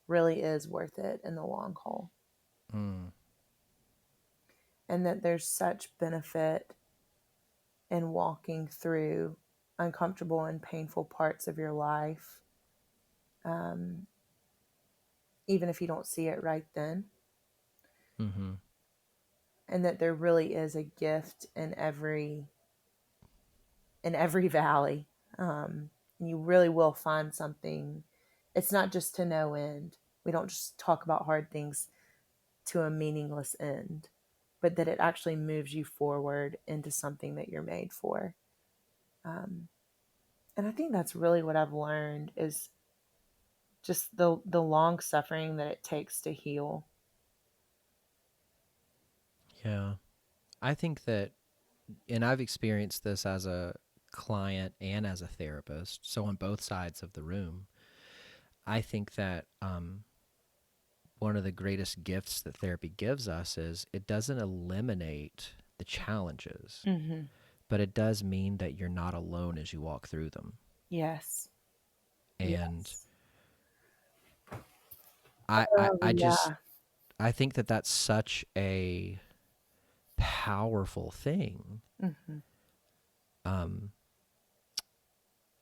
Speaker 3: really is worth it in the long haul.
Speaker 2: Mm.
Speaker 3: And that there's such benefit in walking through uncomfortable and painful parts of your life, even if you don't see it right then.
Speaker 2: Mm-hmm.
Speaker 3: And that there really is a gift in every valley. And you really will find something. It's not just to no end. We don't just talk about hard things to a meaningless end, but that it actually moves you forward into something that you're made for. And I think that's really what I've learned is just the long suffering that it takes to heal.
Speaker 2: Yeah. I think that, and I've experienced this as a client and as a therapist, so on both sides of the room. I think that one of the greatest gifts that therapy gives us is it doesn't eliminate the challenges, but it does mean that you're not alone as you walk through them.
Speaker 3: Yes.
Speaker 2: And
Speaker 3: Yes.
Speaker 2: I just,
Speaker 3: Yeah.
Speaker 2: I think that that's such a powerful thing.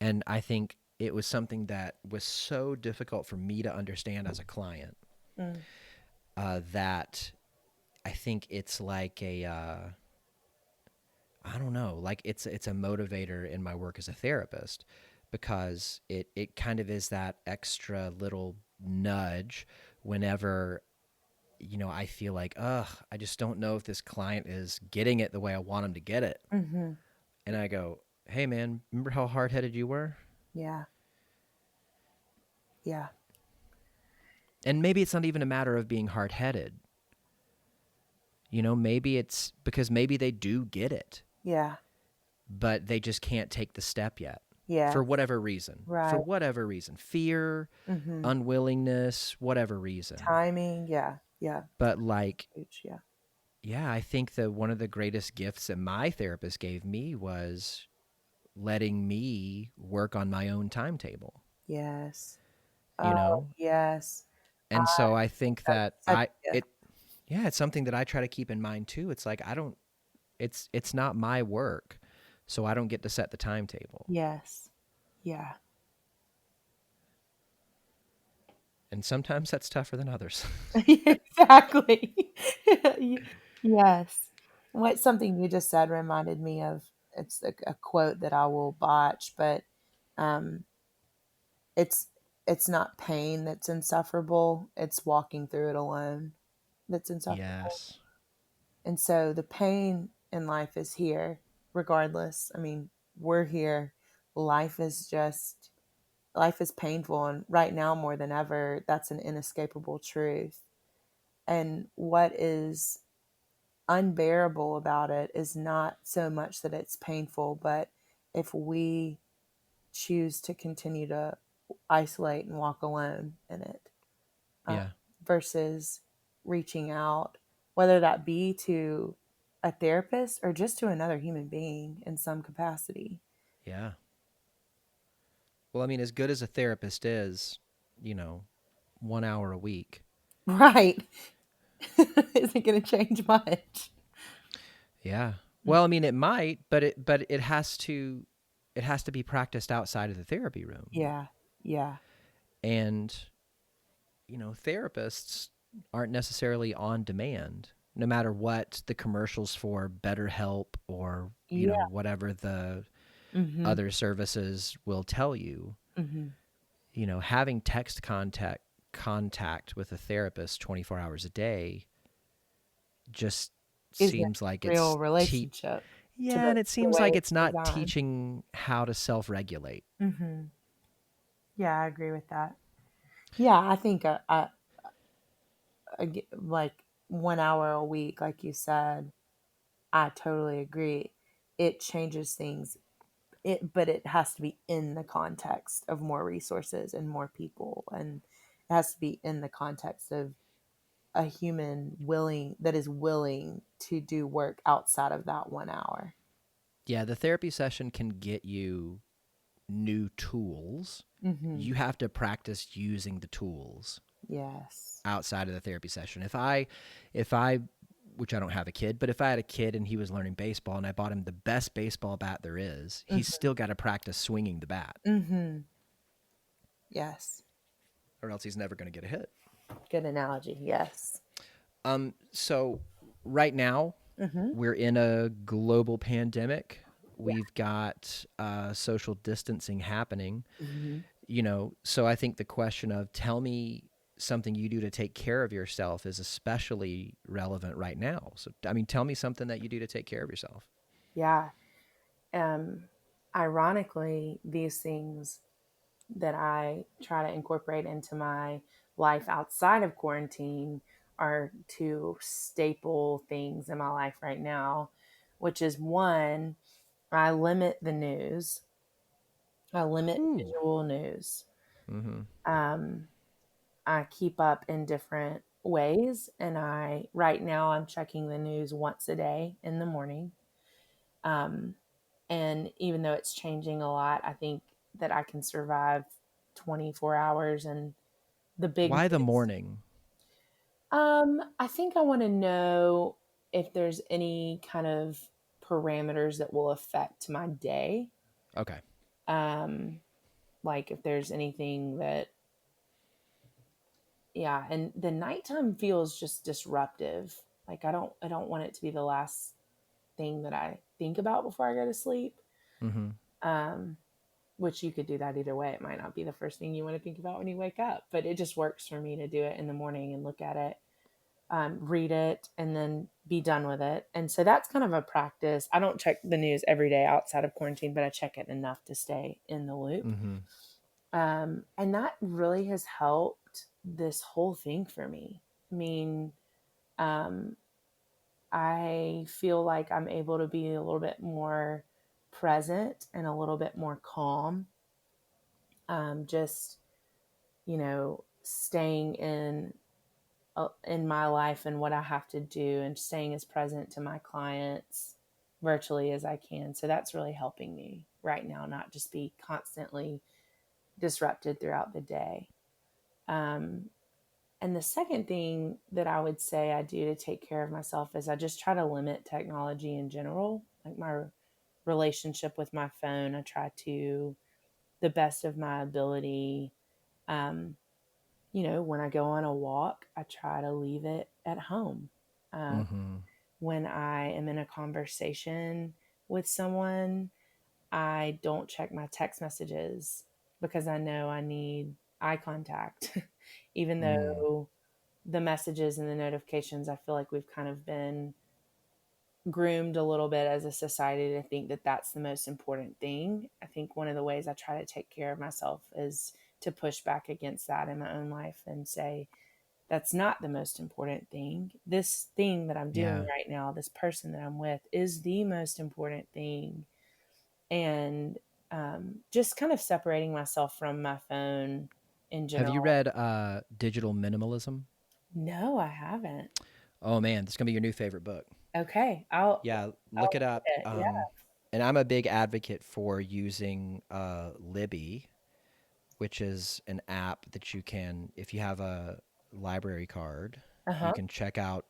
Speaker 2: And I think it was something that was so difficult for me to understand as a client that I think it's like I don't know, like it's a motivator in my work as a therapist because it kind of is that extra little nudge whenever I feel like, I just don't know if this client is getting it the way I want him to get it.
Speaker 3: Mm-hmm.
Speaker 2: And I go, hey man, remember how hard-headed you were?
Speaker 3: Yeah. Yeah.
Speaker 2: And maybe it's not even a matter of being hard-headed. maybe it's because maybe they do get it,
Speaker 3: Yeah.
Speaker 2: but they just can't take the step yet
Speaker 3: Yeah.
Speaker 2: for whatever reason.
Speaker 3: Right.
Speaker 2: For whatever reason. Fear, unwillingness, whatever reason.
Speaker 3: Timing. Yeah. Yeah.
Speaker 2: But like,
Speaker 3: Yeah.
Speaker 2: yeah, I think that one of the greatest gifts that my therapist gave me was letting me work on my own timetable,
Speaker 3: Yes.
Speaker 2: you
Speaker 3: Oh,
Speaker 2: know?
Speaker 3: yes.
Speaker 2: And so I think
Speaker 3: That's
Speaker 2: that
Speaker 3: such a gift.
Speaker 2: it's something that I try to keep in mind too. It's like it's not my work, so I don't get to set the timetable.
Speaker 3: Yes. Yeah.
Speaker 2: And sometimes that's tougher than others.
Speaker 3: Exactly. Yes. What something you just said reminded me of, it's a quote that I will botch, but um, it's it's not pain that's insufferable, it's walking through it alone that's insufferable.
Speaker 2: Yes.
Speaker 3: And so the pain in life is here regardless. I mean, we're here. Life is just life is painful, and right now more than ever that's an inescapable truth. And what is unbearable about it is not so much that it's painful, but if we choose to continue to isolate and walk alone in it, uh,
Speaker 2: Yeah.
Speaker 3: versus reaching out, whether that be to a therapist or just to another human being in some capacity.
Speaker 2: Yeah. Well, I mean, as good as a therapist is, 1 hour a week.
Speaker 3: Right. Isn't going to change much.
Speaker 2: Yeah. Well, I mean, it might, but it has to be practiced outside of the therapy room.
Speaker 3: Yeah. Yeah.
Speaker 2: And therapists aren't necessarily on demand, no matter what the commercials for BetterHelp or
Speaker 3: Yeah.
Speaker 2: whatever the
Speaker 3: Mm-hmm.
Speaker 2: other services will tell you.
Speaker 3: Mm-hmm.
Speaker 2: Having text contact with a therapist 24 hours a day just
Speaker 3: Is a
Speaker 2: seems like
Speaker 3: real
Speaker 2: it's
Speaker 3: relationship to
Speaker 2: yeah, and it
Speaker 3: the
Speaker 2: seems
Speaker 3: way
Speaker 2: like
Speaker 3: it's
Speaker 2: it's not
Speaker 3: designed.
Speaker 2: teaching how to self-regulate.
Speaker 3: Mm-hmm. Yeah, I agree with that. Yeah, I think like 1 hour a week, like you said, I totally agree. It changes things. But it has to be in the context of more resources and more people, and it has to be in the context of a human willing to do work outside of that 1 hour.
Speaker 2: Yeah, the therapy session can get you new tools.
Speaker 3: Mm-hmm.
Speaker 2: You have to practice using the tools
Speaker 3: Yes.
Speaker 2: outside of the therapy session. If I which I don't have a kid, but if I had a kid and he was learning baseball and I bought him the best baseball bat there is, he's
Speaker 3: Mm-hmm.
Speaker 2: still got to practice swinging the bat
Speaker 3: Mm-hmm. Yes.
Speaker 2: or else he's never going to get a hit.
Speaker 3: Good analogy. Yes.
Speaker 2: So right now
Speaker 3: Mm-hmm.
Speaker 2: we're in a global pandemic. We've got social distancing happening.
Speaker 3: Mm-hmm.
Speaker 2: So I think the question of tell me something you do to take care of yourself is especially relevant right now. So, I mean, tell me something that you do to take care of yourself.
Speaker 3: Yeah. Um, Ironically, these things that I try to incorporate into my life outside of quarantine are two staple things in my life right now, which is one, I limit the news. I limit
Speaker 2: Ooh.
Speaker 3: visual news.
Speaker 2: Mm-hmm.
Speaker 3: Um, I keep up in different ways, and right now I'm checking the news once a day in the morning. Um, and even though it's changing a lot, I think that I can survive 24 hours and the big
Speaker 2: Why the
Speaker 3: news.
Speaker 2: morning?
Speaker 3: I think I want to know if there's any kind of parameters that will affect my day.
Speaker 2: Okay.
Speaker 3: Um, like if there's anything that, yeah, and the nighttime feels just disruptive. Like I don't want it to be the last thing that I think about before I go to sleep.
Speaker 2: Mm-hmm.
Speaker 3: Um, which you could do that either way. It might not be the first thing you want to think about when you wake up, but it just works for me to do it in the morning and look at it, read it, and then be done with it. And so that's kind of a practice. I don't check the news every day outside of quarantine, but I check it enough to stay in the loop.
Speaker 2: Mm-hmm.
Speaker 3: And that really has helped this whole thing for me. I mean, um, I feel like I'm able to be a little bit more present and a little bit more calm. Just, staying in my life and what I have to do, and staying as present to my clients virtually as I can. So that's really helping me right now, not just be constantly disrupted throughout the day. Um, and the second thing that I would say I do to take care of myself is I just try to limit technology in general, like my relationship with my phone. I try to, the best of my ability, um, when I go on a walk, I try to leave it at home. Um,
Speaker 2: Mm-hmm.
Speaker 3: when I am in a conversation with someone, I don't check my text messages because I know I need eye contact. Even
Speaker 2: Mm.
Speaker 3: though the messages and the notifications, I feel like we've kind of been groomed a little bit as a society to think that that's the most important thing. I think one of the ways I try to take care of myself is to push back against that in my own life and say, that's not the most important thing. This thing that I'm doing
Speaker 2: Yeah.
Speaker 3: right now, this person that I'm with, is the most important thing. And just kind of separating myself from my phone in
Speaker 2: Have you
Speaker 3: general.
Speaker 2: read Digital Minimalism?
Speaker 3: No, I haven't.
Speaker 2: Oh man, this is gonna be your new favorite book.
Speaker 3: Okay, I'll
Speaker 2: Yeah, look it
Speaker 3: I'll
Speaker 2: up.
Speaker 3: read it. Yeah.
Speaker 2: And I'm a big advocate for using Libby, which is an app that you can, if you have a library card,
Speaker 3: Uh
Speaker 2: you
Speaker 3: huh.
Speaker 2: can check out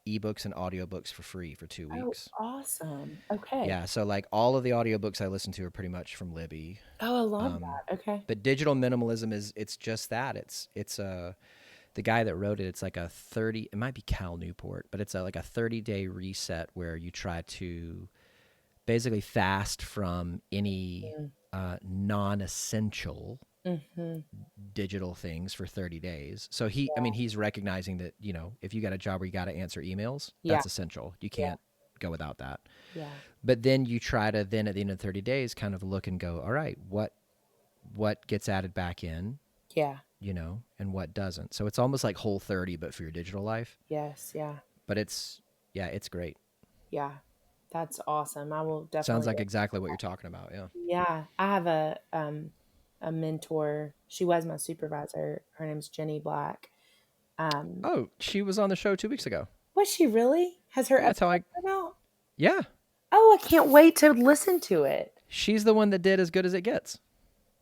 Speaker 2: ebooks and audiobooks for free for two
Speaker 3: Oh,
Speaker 2: weeks.
Speaker 3: awesome. Okay.
Speaker 2: Yeah, so like all of the audiobooks I listen to are pretty much from Libby.
Speaker 3: Oh, I love
Speaker 2: Um,
Speaker 3: that. Okay.
Speaker 2: but digital minimalism is it's just that. It's the guy that wrote it, it's like a 30, it might be Cal Newport, but it's like a 30-day reset where you try to basically fast from any non-essential
Speaker 3: Mm-hmm.
Speaker 2: digital things for 30 days. So he's recognizing that, if you got a job where you got to answer emails,
Speaker 3: Yeah.
Speaker 2: that's essential. You
Speaker 3: Yeah.
Speaker 2: can't go without that.
Speaker 3: Yeah.
Speaker 2: But then you try to then at the end of 30 days kind of look and go, all right, what gets added back in,
Speaker 3: Yeah.
Speaker 2: and what doesn't. So it's almost like Whole 30 but for your digital life.
Speaker 3: Yes. Yeah.
Speaker 2: But it's great.
Speaker 3: Yeah. That's awesome. I will
Speaker 2: Sounds
Speaker 3: definitely.
Speaker 2: like exactly what you're talking about. Yeah.
Speaker 3: Yeah, I have a mentor. She was my supervisor. Her name's Jenny Black. Um,
Speaker 2: Oh, she was on the show 2 weeks ago.
Speaker 3: was she really? Has her
Speaker 2: Yeah, that's how
Speaker 3: episode
Speaker 2: I.
Speaker 3: come out?
Speaker 2: Yeah,
Speaker 3: Oh, I can't wait to listen to it.
Speaker 2: she's the one that did As Good as It Gets.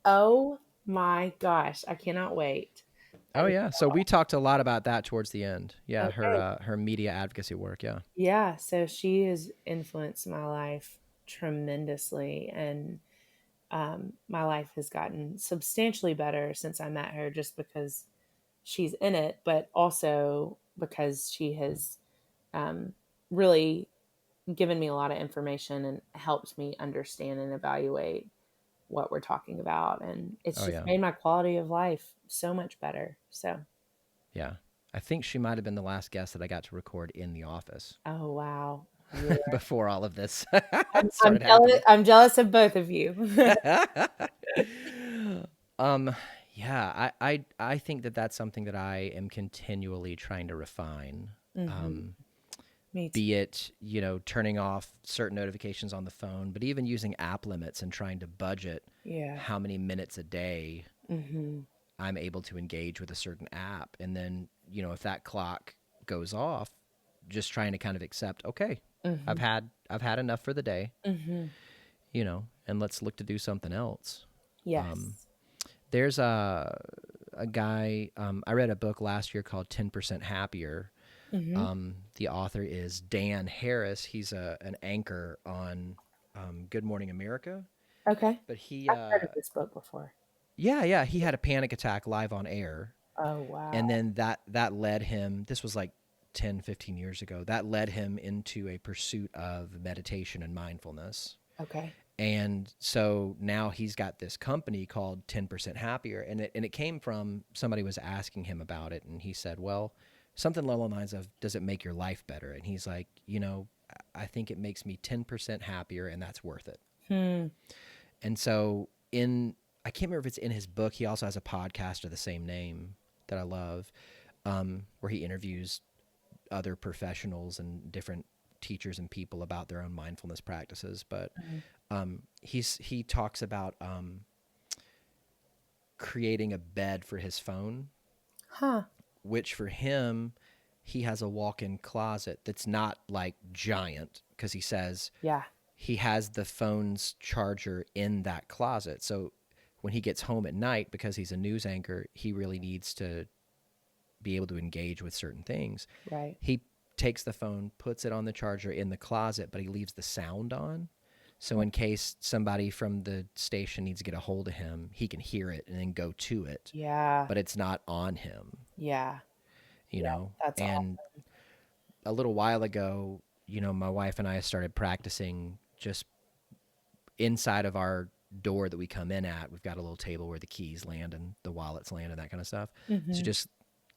Speaker 3: Oh my gosh, I cannot wait. That
Speaker 2: Oh
Speaker 3: is
Speaker 2: yeah, so we talked a lot about that towards the end. Yeah,
Speaker 3: okay.
Speaker 2: her media advocacy work. Yeah.
Speaker 3: Yeah, so she has influenced my life tremendously, and my life has gotten substantially better since I met her, just because she's in it, but also because she has um, really given me a lot of information and helped me understand and evaluate what we're talking about. And it's
Speaker 2: Oh
Speaker 3: just
Speaker 2: yeah,
Speaker 3: made my quality of life so much better. So,
Speaker 2: yeah. I think she might have been the last guest that I got to record in the office
Speaker 3: oh, wow. Yeah.
Speaker 2: before all of this
Speaker 3: I'm
Speaker 2: started
Speaker 3: jealous.
Speaker 2: happening.
Speaker 3: I'm jealous of both of you.
Speaker 2: um, yeah, I think that that's something that I am continually trying to refine.
Speaker 3: hmm
Speaker 2: Um,
Speaker 3: Me too.
Speaker 2: be it, turning off certain notifications on the phone, but even using app limits and trying to budget
Speaker 3: Yeah.
Speaker 2: how many minutes a day
Speaker 3: hmm
Speaker 2: I'm able to engage with a certain app. And then, if that clock goes off, just trying to kind of accept, okay,
Speaker 3: hmm
Speaker 2: I've had enough for the day,
Speaker 3: hmm
Speaker 2: and let's look to do something else. Um,
Speaker 3: Yes.
Speaker 2: there's a guy, I read a book last year called 10% Happier.
Speaker 3: hmm
Speaker 2: The author is Dan Harris. He's an anchor on Good Morning America.
Speaker 3: Okay.
Speaker 2: But he,
Speaker 3: I've heard of this book before.
Speaker 2: yeah, he had a panic attack live on air.
Speaker 3: Oh, wow.
Speaker 2: And then that led him, this was like 10, 15 years ago, that led him into a pursuit of meditation and mindfulness.
Speaker 3: Okay.
Speaker 2: And so now he's got this company called 10% Happier. And it came from somebody was asking him about it. And he said, well, something along the lines of, does it make your life better? And he's like, I think it makes me 10% happier, and that's worth it.
Speaker 3: Hmm.
Speaker 2: And so I can't remember if it's in his book. He also has a podcast of the same name that I love, where he interviews other professionals and different teachers and people about their own mindfulness practices, but
Speaker 3: Mhm.
Speaker 2: he talks about creating a bed for his phone,
Speaker 3: Huh.
Speaker 2: which for him, he has a walk-in closet that's not like giant, because he says
Speaker 3: Yeah.
Speaker 2: he has the phone's charger in that closet. So when he gets home at night, because he's a news anchor, he really needs to be able to engage with certain things.
Speaker 3: Right.
Speaker 2: He takes the phone, puts it on the charger in the closet, but he leaves the sound on. So in case somebody from the station needs to get a hold of him, he can hear it and then go to it,
Speaker 3: Yeah.
Speaker 2: but it's not on him,
Speaker 3: Yeah.
Speaker 2: you
Speaker 3: Yeah.
Speaker 2: know?
Speaker 3: That's
Speaker 2: And
Speaker 3: awesome.
Speaker 2: a little while ago, my wife and I started practicing just inside of our door that we come in at. We've got a little table where the keys land and the wallets land and that kind of stuff. So
Speaker 3: Hmm.
Speaker 2: just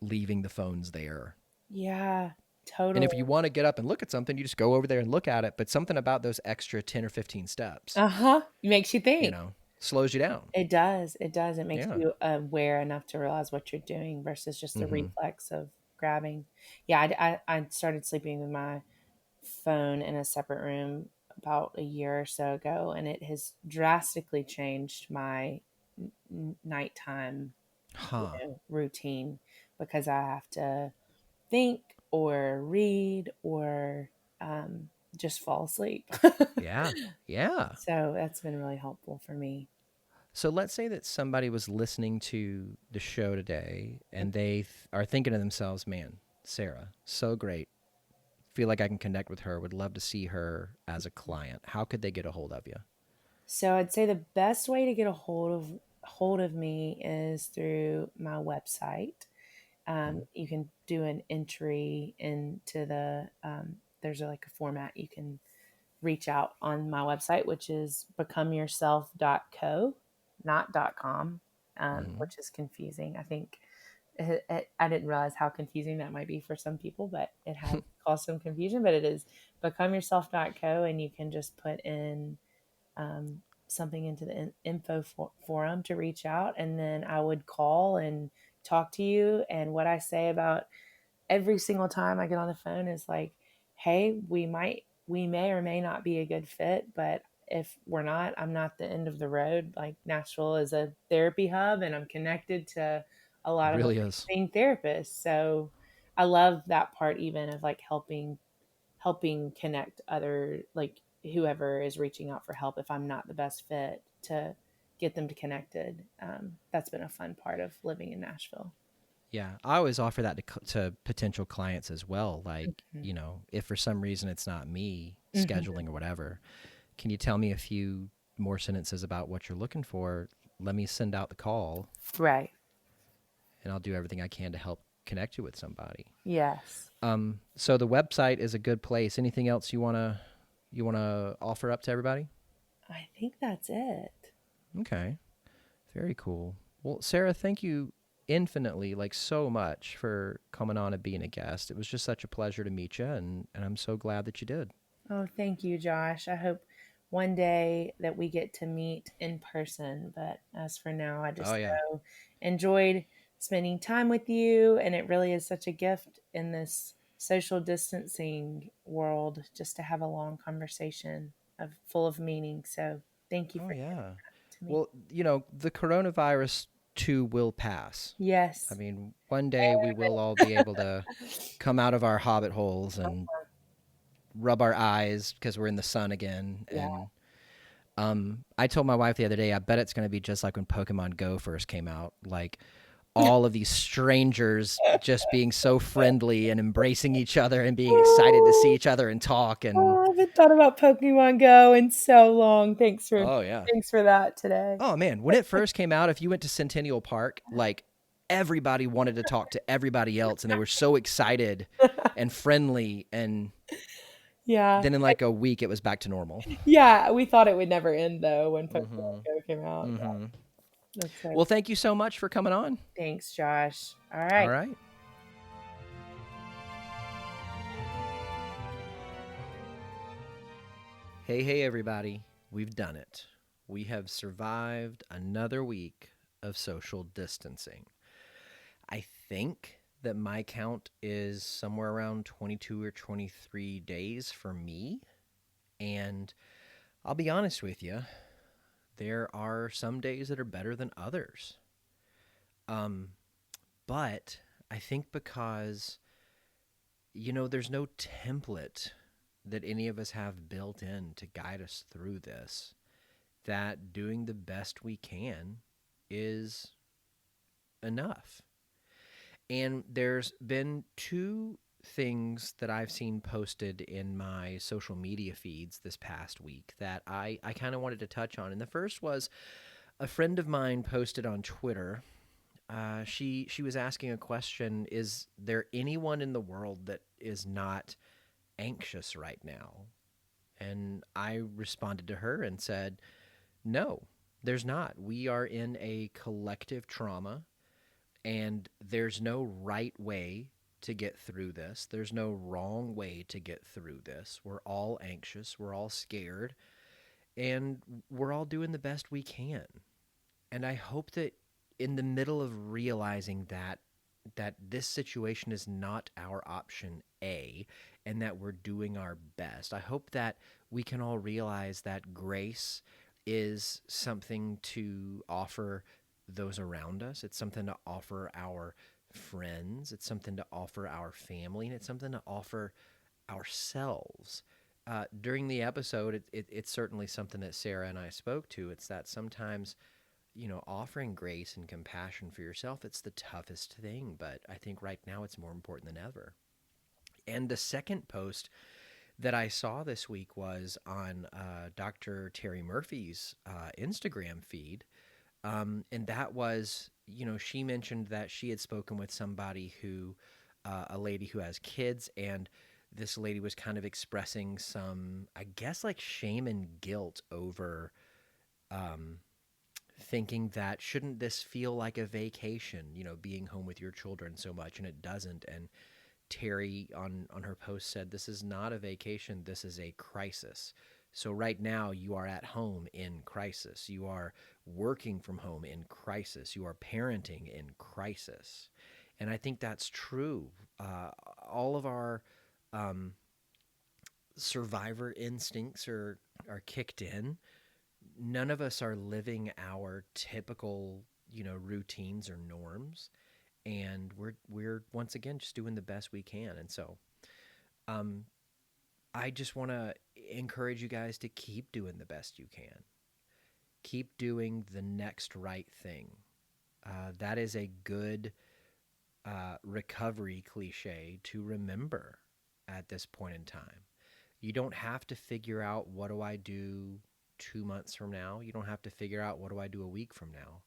Speaker 2: leaving the phones there.
Speaker 3: Yeah.
Speaker 2: And
Speaker 3: Totally.
Speaker 2: if you want to get up and look at something, you just go over there and look at it. But something about those extra 10 or 15 steps,
Speaker 3: Uh-huh. It makes you think.
Speaker 2: slows you down.
Speaker 3: It does. It does. It makes
Speaker 2: Yeah.
Speaker 3: you aware enough to realize what you're doing versus just the
Speaker 2: Mm-hmm.
Speaker 3: reflex of grabbing. Yeah, I started sleeping with my phone in a separate room about a year or so ago, and it has drastically changed my nighttime,
Speaker 2: Huh.
Speaker 3: routine because I have to think or read or just fall asleep.
Speaker 2: Yeah. Yeah.
Speaker 3: So that's been really helpful for me.
Speaker 2: So let's say that somebody was listening to the show today and they are thinking to themselves, man, Sarah, so great. Feel like I can connect with her. Would love to see her as a client. How could they get a hold of you?
Speaker 3: So I'd say the best way to get a hold of me is through my website. You can do an entry into there's like a format you can reach out on my website, which is becomeyourself.co, not .com,
Speaker 2: Mm-hmm.
Speaker 3: which is confusing. I think I didn't realize how confusing that might be for some people, but it has caused some confusion. But it is becomeyourself.co, and you can just put in something into the info forum to reach out, and then I would call and talk to you. And what I say about every single time I get on the phone is like, hey, we may or may not be a good fit, but if we're not, I'm not the end of the road. Like Nashville is a therapy hub and I'm connected to a
Speaker 2: It
Speaker 3: lot of
Speaker 2: really is.
Speaker 3: amazing therapists. So I love that part even of like helping connect other, like whoever is reaching out for help if I'm not the best fit, to get them to connected. That's been a fun part of living in Nashville.
Speaker 2: Yeah. I always offer that to potential clients as well. Like,
Speaker 3: Mhm.
Speaker 2: if for some reason it's not me
Speaker 3: Mhm.
Speaker 2: scheduling or whatever, can you tell me a few more sentences about what you're looking for? Let me send out the call
Speaker 3: Right.
Speaker 2: and I'll do everything I can to help connect you with somebody.
Speaker 3: Yes.
Speaker 2: So the website is a good place. Anything else you wanna offer up to everybody?
Speaker 3: I think that's it.
Speaker 2: Okay, very cool. Well, Sarah, thank you infinitely, like so much, for coming on and being a guest. It was just such a pleasure to meet you, and I'm so glad that you did.
Speaker 3: Oh, thank you, Josh. I hope one day that we get to meet in person. But as for now, I
Speaker 2: Oh
Speaker 3: just
Speaker 2: yeah.
Speaker 3: enjoyed spending time with you. And it really is such a gift in this social distancing world just to have a long conversation full of meaning. So thank you
Speaker 2: Oh
Speaker 3: for giving
Speaker 2: yeah.
Speaker 3: that to me.
Speaker 2: Well, the coronavirus too will pass. I
Speaker 3: Yes.
Speaker 2: mean, one day we will all be able to come out of our hobbit holes and rub our eyes because we're in the sun again.
Speaker 3: Yeah.
Speaker 2: And I told my wife the other day, I bet it's going to be just like when Pokemon Go first came out. Like all of these strangers just being so friendly and embracing each other and being excited to see each other and talk. And
Speaker 3: Oh, I haven't thought about Pokemon Go in so long.
Speaker 2: oh yeah.
Speaker 3: Thanks for that today.
Speaker 2: Oh man, when it first came out, if you went to Centennial Park, like everybody wanted to talk to everybody else and they were so excited and friendly, and
Speaker 3: Yeah.
Speaker 2: then in like a week it was back to normal.
Speaker 3: Yeah, we thought it would never end though when Pokemon
Speaker 2: Mhm.
Speaker 3: Go came out. Yeah,
Speaker 2: Mhm.
Speaker 3: that's so
Speaker 2: Well, thank you so much for coming on.
Speaker 3: thanks, Josh. All
Speaker 2: All
Speaker 3: right.
Speaker 2: right. Hey everybody. We've done it. We have survived another week of social distancing. I think that my count is somewhere around 22 or 23 days for me. And I'll be honest with you, there are some days that are better than others. But I think because, there's no template that any of us have built in to guide us through this, that doing the best we can is enough. And there's been two things that I've seen posted in my social media feeds this past week that I kind of wanted to touch on. And the first was a friend of mine posted on Twitter. She was asking a question: is there anyone in the world that is not anxious right now? And I responded to her and said, no, there's not. We are in a collective trauma, and there's no right way to get through this. There's no wrong way to get through this. We're all anxious. We're all scared. And we're all doing the best we can. And I hope that in the middle of realizing that this situation is not our option A and that we're doing our best, I hope that we can all realize that grace is something to offer those around us. It's something to offer our friends. It's something to offer our family, and it's something to offer ourselves. During the episode, it's certainly something that Sarah and I spoke to. It's that sometimes, offering grace and compassion for yourself, it's the toughest thing, but I think right now it's more important than ever. And the second post that I saw this week was on Dr. Terry Murphy's Instagram feed. And that was, she mentioned that she had spoken with somebody who, a lady who has kids, and this lady was kind of expressing some, I guess, like shame and guilt over thinking that shouldn't this feel like a vacation, being home with your children so much, and it doesn't. And Terry on her post said, this is not a vacation, this is a crisis. So right now you are at home in crisis. You are working from home in crisis. You are parenting in crisis. And I think that's true. All of our survivor instincts are kicked in. None of us are living our typical, routines or norms. And we're once again just doing the best we can. And so I just want to encourage you guys to keep doing the best you can. Keep doing the next right thing. That is a good recovery cliche to remember at this point in time. You don't have to figure out, what do I do 2 months from now? You don't have to figure out, what do I do a week from now?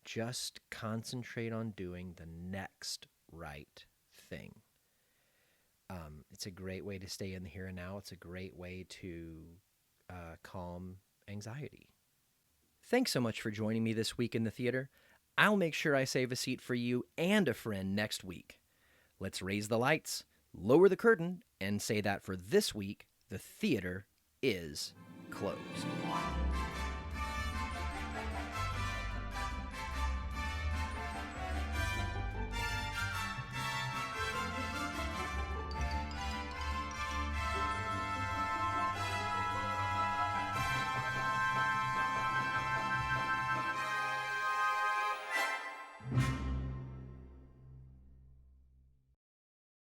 Speaker 2: Just concentrate on doing the next right thing. It's a great way to stay in the here and now. It's a great way to calm anxiety. Thanks so much for joining me this week in the theater. I'll make sure I save a seat for you and a friend next week. Let's raise the lights, lower the curtain, and say that for this week, the theater is closed.